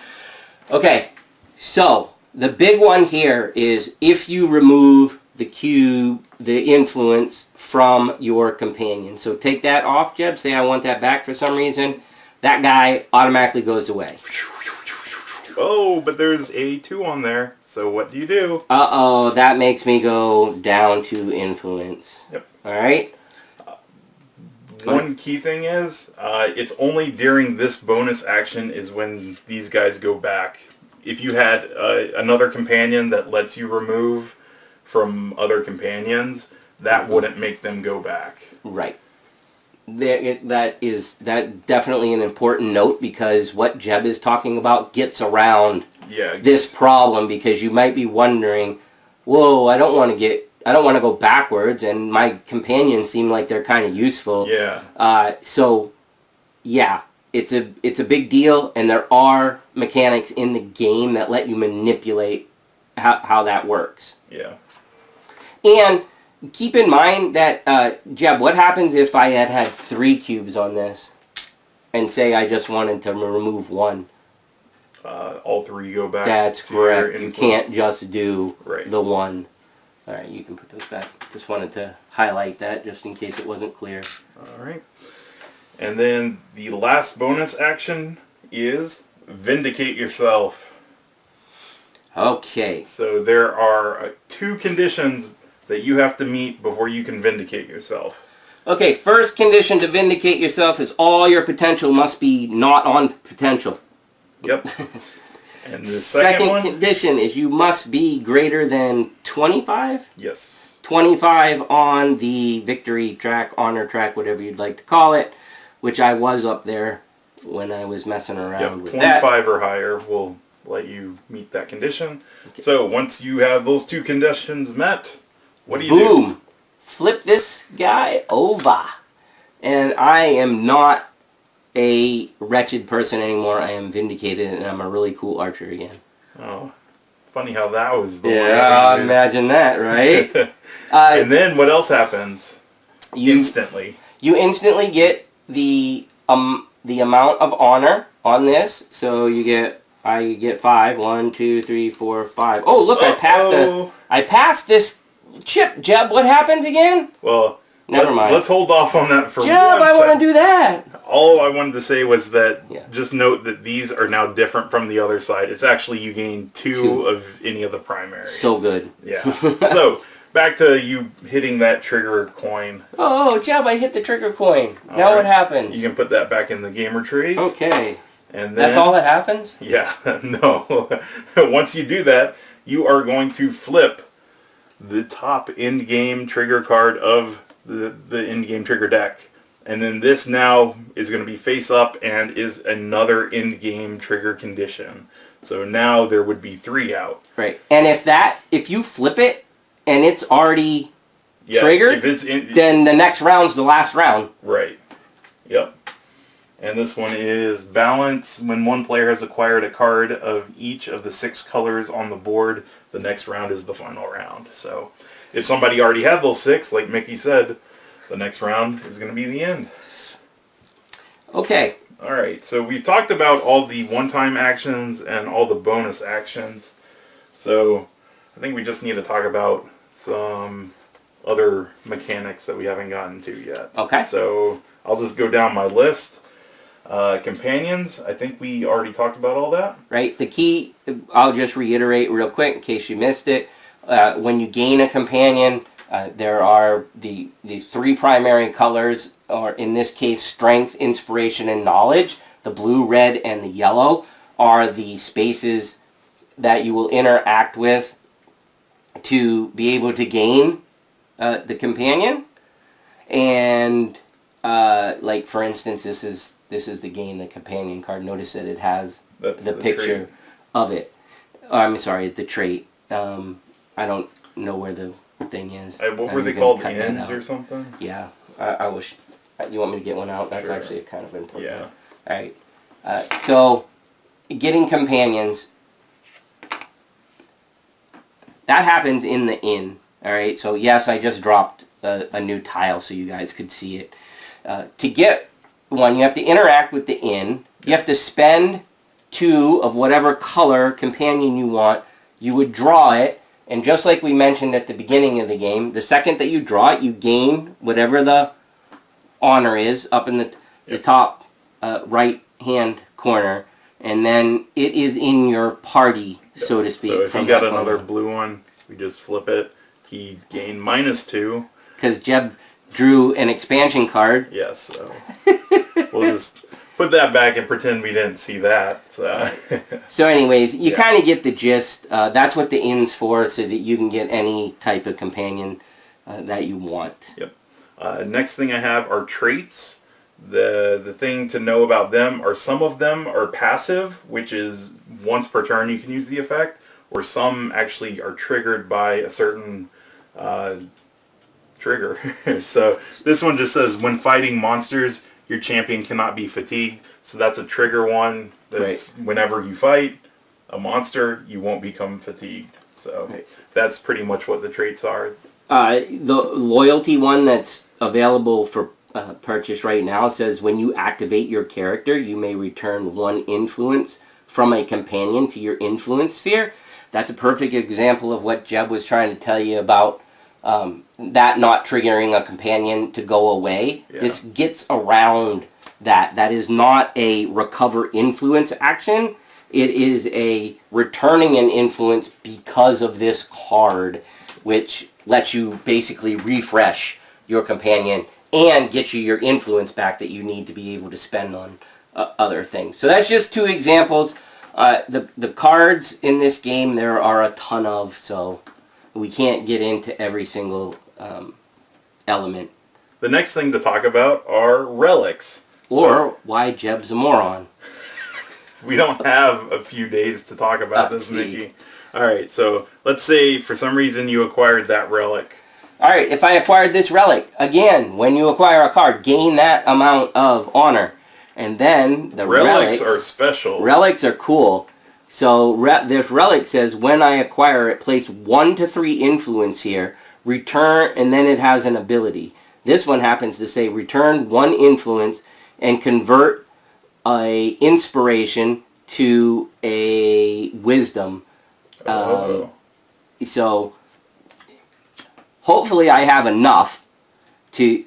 Okay, so the big one here is if you remove the cube, the influence from your companion. So take that off, Jeb. Say I want that back for some reason. That guy automatically goes away. Oh, but there's a 2 on there. So what do you do? Uh-oh, that makes me go down to influence. Yep. All right? One key thing is, it's only during this bonus action is when these guys go back. If you had another companion that lets you remove from other companions, that wouldn't make them go back. Right. That definitely an important note, because what Jeb is talking about gets around this problem, because you might be wondering, whoa, I don't want to go backwards, and my companions seem like they're kind of useful. Yeah. So, yeah, it's a big deal, and there are mechanics in the game that let you manipulate how that works. Yeah. And keep in mind that, Jeb, what happens if I had 3 cubes on this, and say I just wanted to remove 1? All 3 go back. That's to your correct. You influence. can't just do Right. the 1. All right, you can put those back. Just wanted to highlight that just in case it wasn't clear. All right. And then the last bonus action is Vindicate yourself. Okay. So there are 2 conditions that you have to meet before you can vindicate yourself. Okay, first condition to vindicate yourself is all your potential must be not on potential. Yep. And the second one? Condition is you must be greater than 25? Yes. 25 on the victory track, honor track, whatever you'd like to call it, which I was up there when I was messing around with 25 or higher will let you meet that condition. Okay. So once you have those 2 conditions met, what do you do? Boom! Flip this guy over. And I am not a wretched person anymore. I am vindicated, and I'm a really cool archer again. Oh, funny how that was the yeah, imagine that, right? And then what else happens? Instantly. You instantly get the amount of honor on this. So I get 5. 1, 2, 3, 4, 5. Oh, look! I passed this chip. Jeb, what happens again? Well, never mind. Let's hold off on that for Jeb, I want to do that. All I wanted to say was that just note that these are now different from the other side. It's actually you gain 2 of any of the primaries. So good. Yeah. So back to you hitting that trigger coin. Oh, Jeb, I hit the trigger coin. Now what happens? You can put that back in the gamer trees. Okay. And then, that's all that happens? Yeah. No. Once you do that, you are going to flip the top in-game trigger card of the in-game trigger deck. And then this now is going to be face up and is another in-game trigger condition. So now there would be 3 out. Right. And if you flip it and it's already triggered, then the next round's the last round. Right. Yep. And this one is balance. When one player has acquired a card of each of the 6 colors on the board, the next round is the final round. So if somebody already had those 6, like Mickey said, the next round is going to be the end. Okay. All right. So we've talked about all the one-time actions and all the bonus actions. So I think we just need to talk about some other mechanics that we haven't gotten to yet. Okay. So I'll just go down my list. Companions, I think we already talked about all that. Right. The key, I'll just reiterate real quick in case you missed it. When you gain a companion, there are the 3 primary colors, or in this case, strength, inspiration, and knowledge. The blue, red, and the yellow are the spaces that you will interact with to be able to gain the companion. And like for instance, this is the gain the companion card. Notice that it has the picture of it. Oh, I'm sorry, the trait. I don't know where the thing is. What were they called? The ends or something? Yeah, I wish. You want me to get one out? That's sure. Actually kind of important. Yeah. All right. So getting companions, that happens in the inn. Alright, so yes, I just dropped a new tile so you guys could see it. To get one, you have to interact with the inn. You have to spend 2 of whatever color companion you want. You would draw it, and just like we mentioned at the beginning of the game, the second that you draw it, you gain whatever the honor is up in the top right-hand corner, and then it is in your party, so to speak. So if you got another blue one, we just flip it. He gained -2. Because Jeb drew an expansion card. Yes, so we'll just put that back and pretend we didn't see that. So, so anyways, you kind of get the gist. That's what the inn's for, so that you can get any type of companion that you want. Yep. Next thing I have are traits. The thing to know about them are some of them are passive, which is once per turn you can use the effect, or some actually are triggered by a certain trigger. So this one just says when fighting monsters, your champion cannot be fatigued. So that's a trigger one. That's whenever you fight a monster, you won't become fatigued. So that's pretty much what the traits are. The loyalty one that's available for purchase right now says when you activate your character, you may return 1 influence from a companion to your influence sphere. That's a perfect example of what Jeb was trying to tell you about that not triggering a companion to go away. Yeah. This gets around that. That is not a recover influence action. It is a returning an influence because of this card, which lets you basically refresh your companion and get you your influence back that you need to be able to spend on other things. So that's just 2 examples. The cards in this game, there are a ton of, so we can't get into every single element. The next thing to talk about are relics. Or why Jeb's a moron. We don't have a few days to talk about this, Mickey. Alright, so let's say for some reason you acquired that relic. Alright, if I acquired this relic, again, when you acquire a card, gain that amount of honor. And then the relics are special. Relics are cool. So this relic says when I acquire it, place 1 to 3 influence here, return, and then it has an ability. This one happens to say return 1 influence and convert a inspiration to a wisdom. So hopefully I have enough to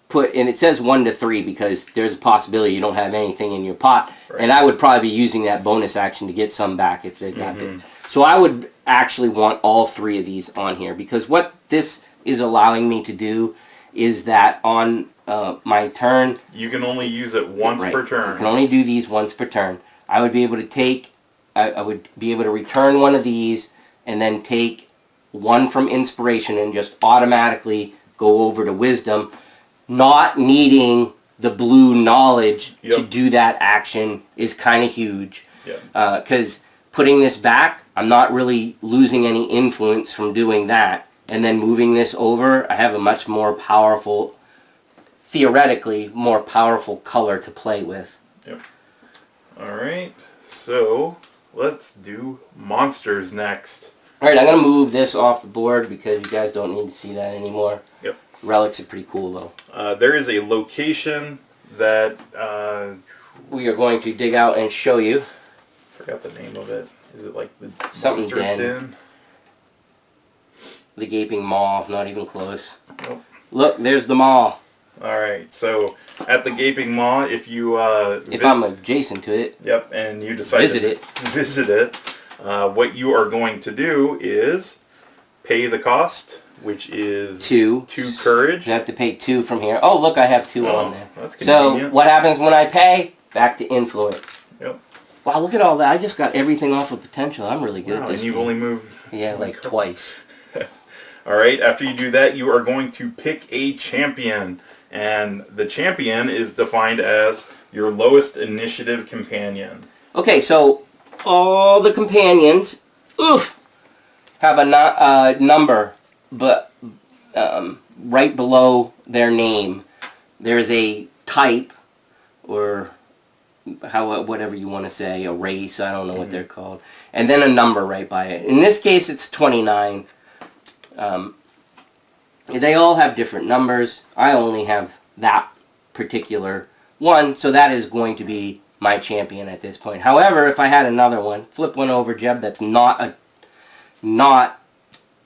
put, and it says 1 to 3 because there's a possibility you don't have anything in your pot, and I would probably be using that bonus action to get some back if they got it. So I would actually want all 3 of these on here, because what this is allowing me to do is that on my turn, you can only use it once per turn. You can only do these once per turn. I would be able to take, I would be able to return 1 of these and then take 1 from inspiration and just automatically go over to wisdom, not needing the blue knowledge to do that action is kind of huge. Because putting this back, I'm not really losing any influence from doing that. And then moving this over, I have a much more powerful, theoretically, more powerful color to play with. Alright, so let's do monsters next. Alright, I'm going to move this off the board because you guys don't need to see that anymore. Relics are pretty cool though. There is a location that we are going to dig out and show you. Forgot the name of it. Is it like the something monster den? The gaping maw, not even close. Nope. Look, there's the maw. Alright, so at the gaping maw, if you if I'm adjacent to it. Yep, and you decide to visit it, what you are going to do is pay the cost, which is 2 courage. You have to pay 2 from here. Oh, look, I have 2 on there. That's convenient. So what happens when I pay? Back to influence. Yep. Wow, look at all that. I just got everything off of potential. I'm really good at this. And you've only moved... Yeah, like twice. Alright, after you do that, you are going to pick a champion. And the champion is defined as your lowest initiative companion. Okay, so all the companions, have a number, but right below their name, there's a type or whatever you want to say, a race, I don't know what they're called, and then a number right by it. In this case, it's 29. They all have different numbers. I only have that particular one, so that is going to be my champion at this point. However, if I had another one, flip one over, Jeb, that's not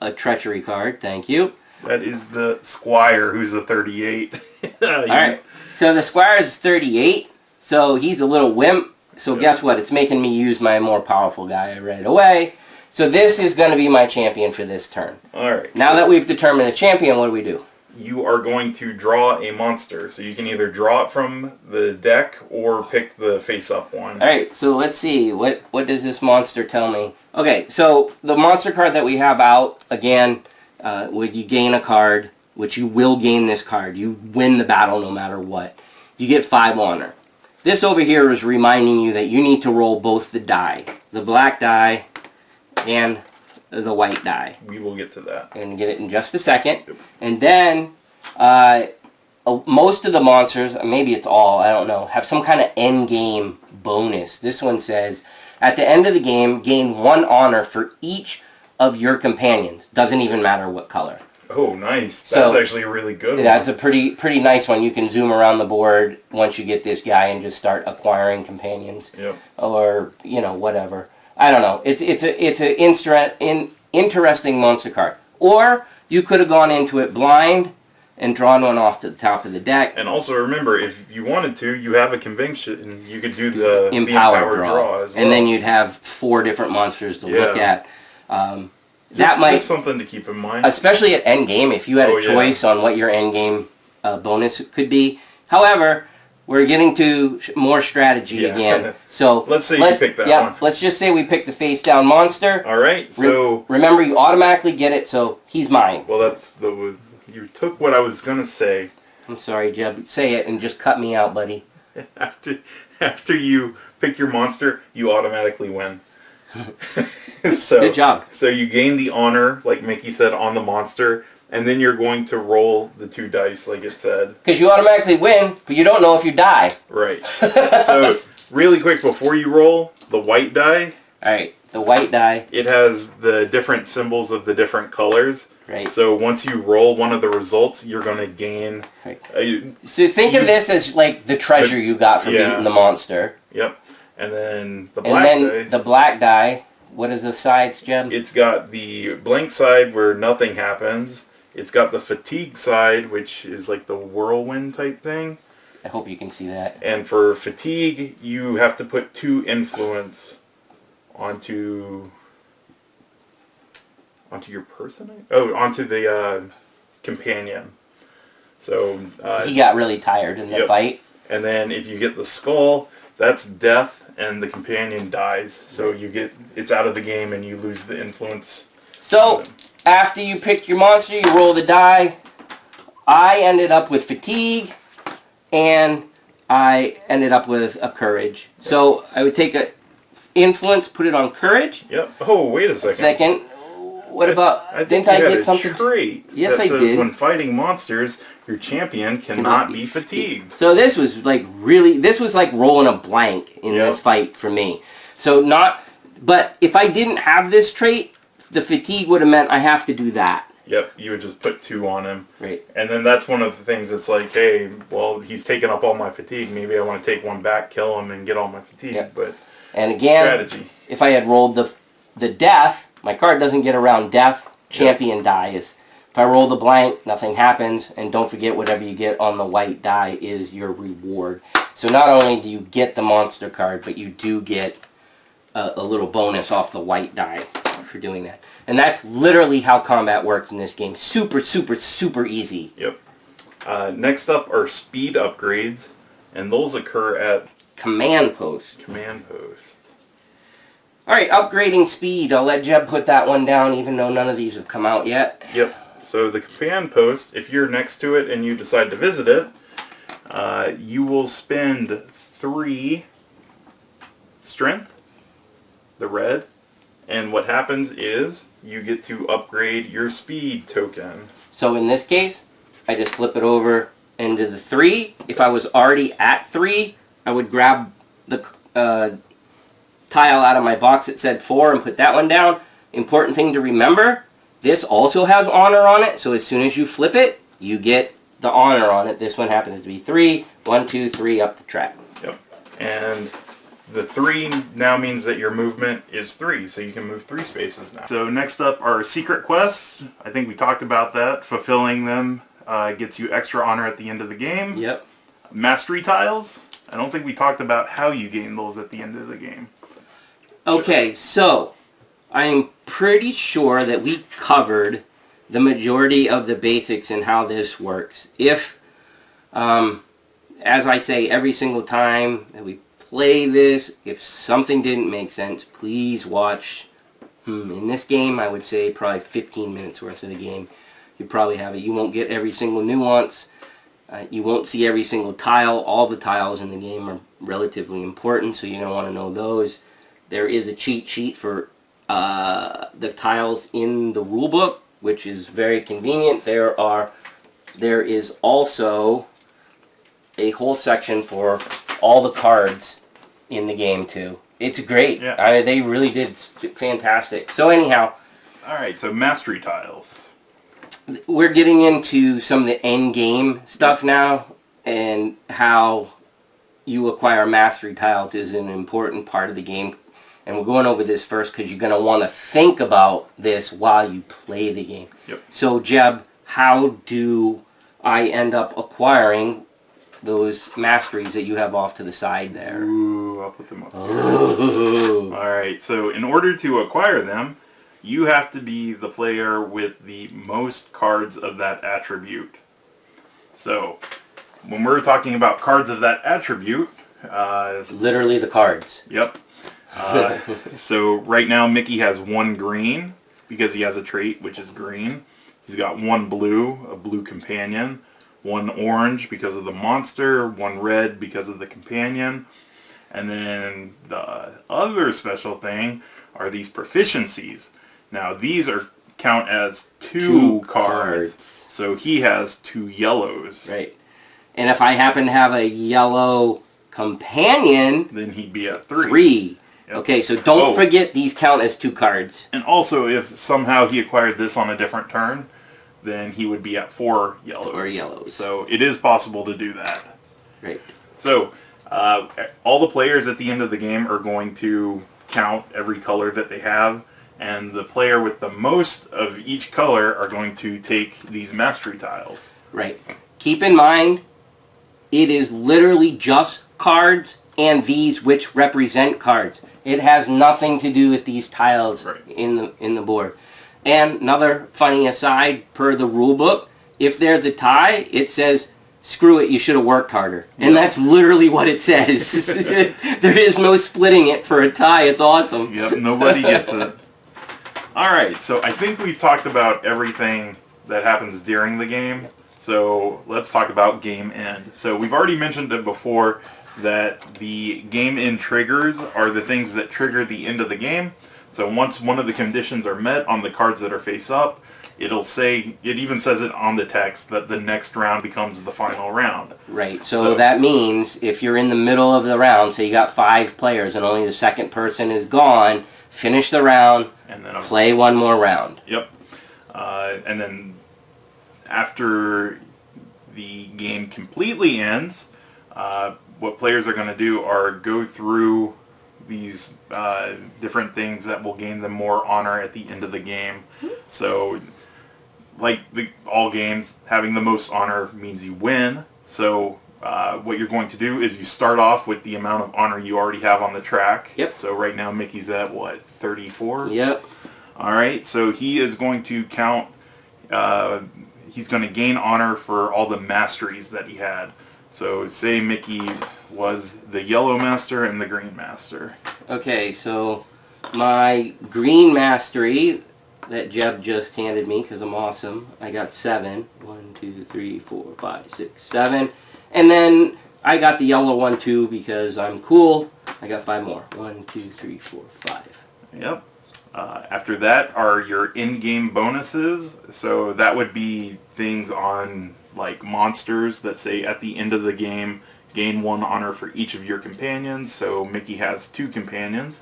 a treachery card, thank you. That is the Squire, who's a 38. Alright, so the Squire is 38, so he's a little wimp. So guess what? It's making me use my more powerful guy right away. So this is going to be my champion for this turn. Alright. Now that we've determined the champion, what do we do? You are going to draw a monster. So you can either draw it from the deck or pick the face-up one. Alright, so let's see. What does this monster tell me? Okay, so the monster card that we have out, again, would you gain a card, which you will gain this card. You win the battle no matter what. You get 5 honor. This over here is reminding you that you need to roll both the die. The black die and the white die. We will get to that. And get it in just a second. And then most of the monsters, maybe it's all, I don't know, have some kind of end game bonus. This one says, at the end of the game, gain 1 honor for each of your companions. Doesn't even matter what color. Oh, nice. That's actually a really good one. That's a pretty nice one. You can zoom around the board once you get this guy and just start acquiring companions. Yep. Or, whatever. I don't know. It's an interesting monster card. Or you could have gone into it blind and drawn one off to the top of the deck. And also remember, if you wanted to, you have a conviction, you could do the Empowered draw as well. And then you'd have 4 different monsters to look at. Just something to keep in mind. Especially at endgame, if you had a choice on what your endgame bonus could be. However, we're getting to more strategy again. So let's say you pick that one. Let's just say we pick the face down monster. All right. So remember, you automatically get it. So he's mine. Well, you took what I was gonna say. I'm sorry, Jeb. Say it and just cut me out, buddy. After you pick your monster, you automatically win. So, good job. So you gain the honor, like Mickey said, on the monster, and then you're going to roll the 2 dice, like it said. Because you automatically win, but you don't know if you die. Right. So really quick, before you roll, the white die. All right, the white die. It has the different symbols of the different colors. Right. So once you roll one of the results, you're going to gain... Right. So think of this as like the treasure you got for beating the monster. Yep. And then the black die, what is the sides, Jeb? It's got the blank side where nothing happens. It's got the fatigue side, which is like the whirlwind type thing. I hope you can see that. And for fatigue, you have to put 2 influence onto your person? Oh, onto the companion. So he got really tired in the fight. And then if you get the skull, that's death, and the companion dies. So it's out of the game, and you lose the influence. So after you pick your monster, you roll the die. I ended up with fatigue, and I ended up with a courage. So I would take a influence, put it on courage. Yep. Oh, wait a second. What about? Didn't I get something? Trait yes, I did. When fighting monsters, your champion cannot be fatigued. So this was like rolling a blank in this fight for me. But if I didn't have this trait, the fatigue would have meant I have to do that. Yep, you would just put 2 on him. Right. And then that's one of the things. It's like, hey, well, he's taking up all my fatigue. Maybe I want to take 1 back, kill him, and get all my fatigue. Yep. But and again, strategy. If I had rolled the death, my card doesn't get around death. Champion dies. If I roll the blank, nothing happens. And don't forget, whatever you get on the white die is your reward. So not only do you get the monster card, but you do get a little bonus off the white die for doing that. And that's literally how combat works in this game. Super, super, super easy. Yep. Next up are speed upgrades, and those occur at Command Post. Command Post. Alright, upgrading speed. I'll let Jeb put that one down, even though none of these have come out yet. Yep. So the Command Post, if you're next to it and you decide to visit it, you will spend 3 strength, the red, and what happens is you get to upgrade your speed token. So in this case, I just flip it over into the 3. If I was already at 3, I would grab the tile out of my box that said 4 and put that one down. Important thing to remember, this also has honor on it, so as soon as you flip it, you get the honor on it. This one happens to be 3. 1, 2, 3 up the track. Yep. And the 3 now means that your movement is 3, so you can move 3 spaces now. So next up are secret quests. I think we talked about that. Fulfilling them gets you extra honor at the end of the game. Yep. Mastery tiles. I don't think we talked about how you gain those at the end of the game. Okay, so I'm pretty sure that we covered the majority of the basics and how this works. If, as I say every single time that we play this, if something didn't make sense, please watch. In this game, I would say probably 15 minutes worth of the game. You probably have it. You won't get every single nuance. You won't see every single tile. All the tiles in the game are relatively important, so you're going to want to know those. There is a cheat sheet for the tiles in the rulebook, which is very convenient. There is also a whole section for all the cards in the game too. It's great. Yeah. They really did fantastic. So anyhow, all right. So mastery tiles. we're getting into some of the end game stuff now, and how you acquire mastery tiles is an important part of the game. And we're going over this first because you're going to want to think about this while you play the game. Yep. So, Jeb, how do I end up acquiring those masteries that you have off to the side there? Ooh, I'll put them up here. Ooh. All right. So in order to acquire them, you have to be the player with the most cards of that attribute. So when we're talking about cards of that attribute... literally the cards. Yep. So right now Mickey has 1 green because he has a trait which is green. He's got 1 blue, a blue companion, 1 orange because of the monster, 1 red because of the companion, and then the other special thing are these proficiencies. Now these count as 2 cards. So he has 2 yellows. Right. And if I happen to have a yellow companion, then he'd be at 3. 3. Yep. Okay, so don't forget these count as 2 cards. And also, if somehow he acquired this on a different turn, then he would be at 4 yellows. 4 yellows. So it is possible to do that. Right. So all the players at the end of the game are going to count every color that they have, and the player with the most of each color are going to take these mastery tiles. Right. Keep in mind, it is literally just cards and these which represent cards. It has nothing to do with these tiles in the board. And another funny aside, per the rule book, if there's a tie, it says, screw it, you should have worked harder. And that's literally what it says. There is no splitting it for a tie. It's awesome. Yep, nobody gets it. Alright, so I think we've talked about everything that happens during the game. So let's talk about game end. So we've already mentioned it before that the game end triggers are the things that trigger the end of the game. So once one of the conditions are met on the cards that are face up, it'll say, it even says it on the text, that the next round becomes the final round. Right, so that means if you're in the middle of the round, say you got 5 players and only the second person is gone, finish the round, and then play one more round. Yep. And then after the game completely ends, what players are going to do are go through these different things that will gain them more honor at the end of the game. So, like all games, having the most honor means you win. So, what you're going to do is you start off with the amount of honor you already have on the track. Yep. So right now Mickey's at, what, 34? Yep. Alright, so he is going to count, he's going to gain honor for all the masteries that he had. So say Mickey was the yellow master and the green master. Okay, so my green mastery that Jeb just handed me, because I'm awesome, I got 7. 1, 2, 3, 4, 5, 6, 7. And then I got the yellow one too because I'm cool. I got 5 more. 1, 2, 3, 4, 5. Yep. After that are your in-game bonuses. So that would be things on like monsters that say at the end of the game gain 1 honor for each of your companions. So Mickey has 2 companions.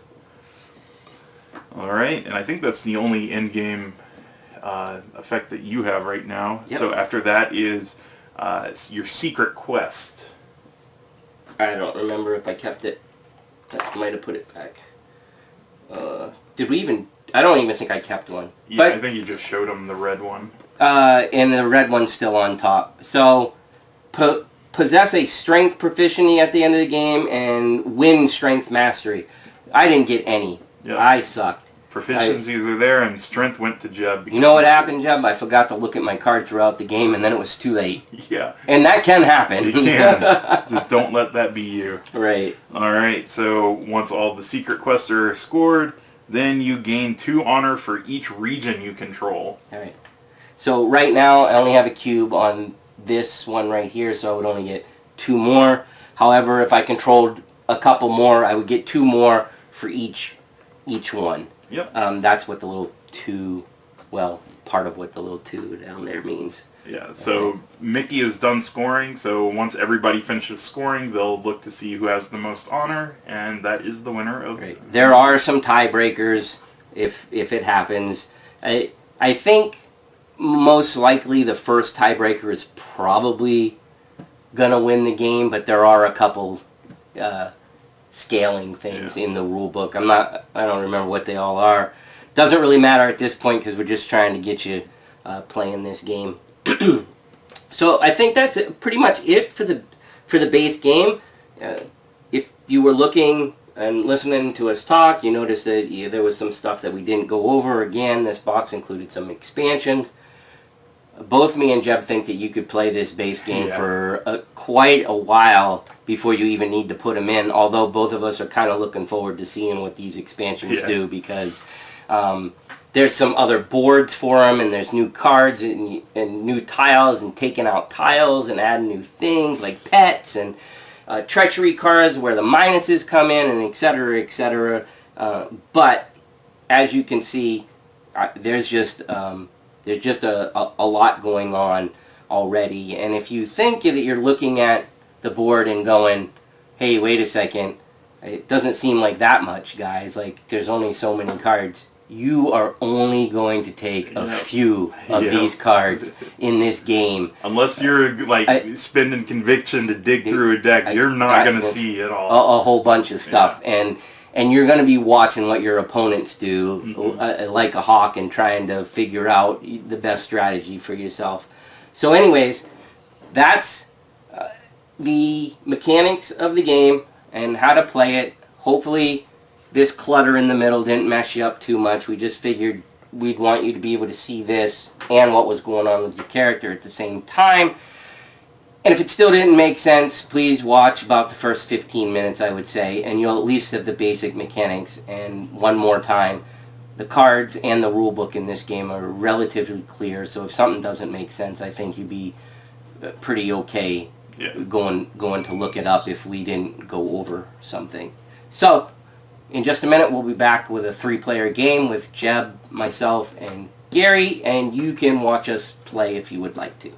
Alright, and I think that's the only in-game effect that you have right now. Yep. So after that is your secret quest. I don't remember if I kept it. I might have put it back. Did we even... I don't even think I kept one. Yeah, but, I think you just showed him the red one. And the red one's still on top. So, possess a strength proficiency at the end of the game and win strength mastery. I didn't get any. Yep. I sucked. Proficiencies are there, and strength went to Jeb. You know what happened, Jeb? I forgot to look at my card throughout the game, and then it was too late. Yeah. And that can happen. It can. Just don't let that be you. Right. Alright, so once all the secret quests are scored, then you gain 2 honor for each region you control. Alright. So right now, I only have a cube on this one right here, so I would only get 2 more. However, if I controlled a couple more, I would get 2 more for each one. Yep. That's what the little 2, well, part of what the little 2 down there means. Yeah, so Mickey is done scoring, so once everybody finishes scoring, they'll look to see who has the most honor, and that is the winner of... Right. There are some tiebreakers if it happens. I think most likely the first tiebreaker is probably going to win the game, but there are a couple... scaling things in the rule book. I don't remember what they all are. Doesn't really matter at this point because we're just trying to get you playing this game. So I think that's pretty much it for the base game. If you were looking and listening to us talk, you noticed that there was some stuff that we didn't go over. Again, this box included some expansions. Both me and Jeb think that you could play this base game for quite a while before you even need to put them in, although both of us are kind of looking forward to seeing what these expansions do, because there's some other boards for them, and there's new cards and new tiles, and taking out tiles and adding new things like pets and treachery cards where the minuses come in, and etc., etc. But as you can see, there's just a lot going on already. And if you think that you're looking at the board and going, hey, wait a second, it doesn't seem like that much, guys. Like, there's only so many cards. You are only going to take a few of these cards in this game. Unless you're, like, spending conviction to dig through a deck, you're not going to see it all. A whole bunch of stuff. And you're going to be watching what your opponents do, like a hawk, and trying to figure out the best strategy for yourself. So anyways, that's the mechanics of the game and how to play it. Hopefully this clutter in the middle didn't mess you up too much. We just figured we'd want you to be able to see this and what was going on with your character at the same time. And if it still didn't make sense, please watch about the first 15 minutes, I would say, and you'll at least have the basic mechanics. And one more time, the cards and the rule book in this game are relatively clear, so if something doesn't make sense, I think you'd be pretty okay going to look it up if we didn't go over something. So, in just a minute, we'll be back with a 3-player game with Jeb, myself, and Gary, and you can watch us play if you would like to.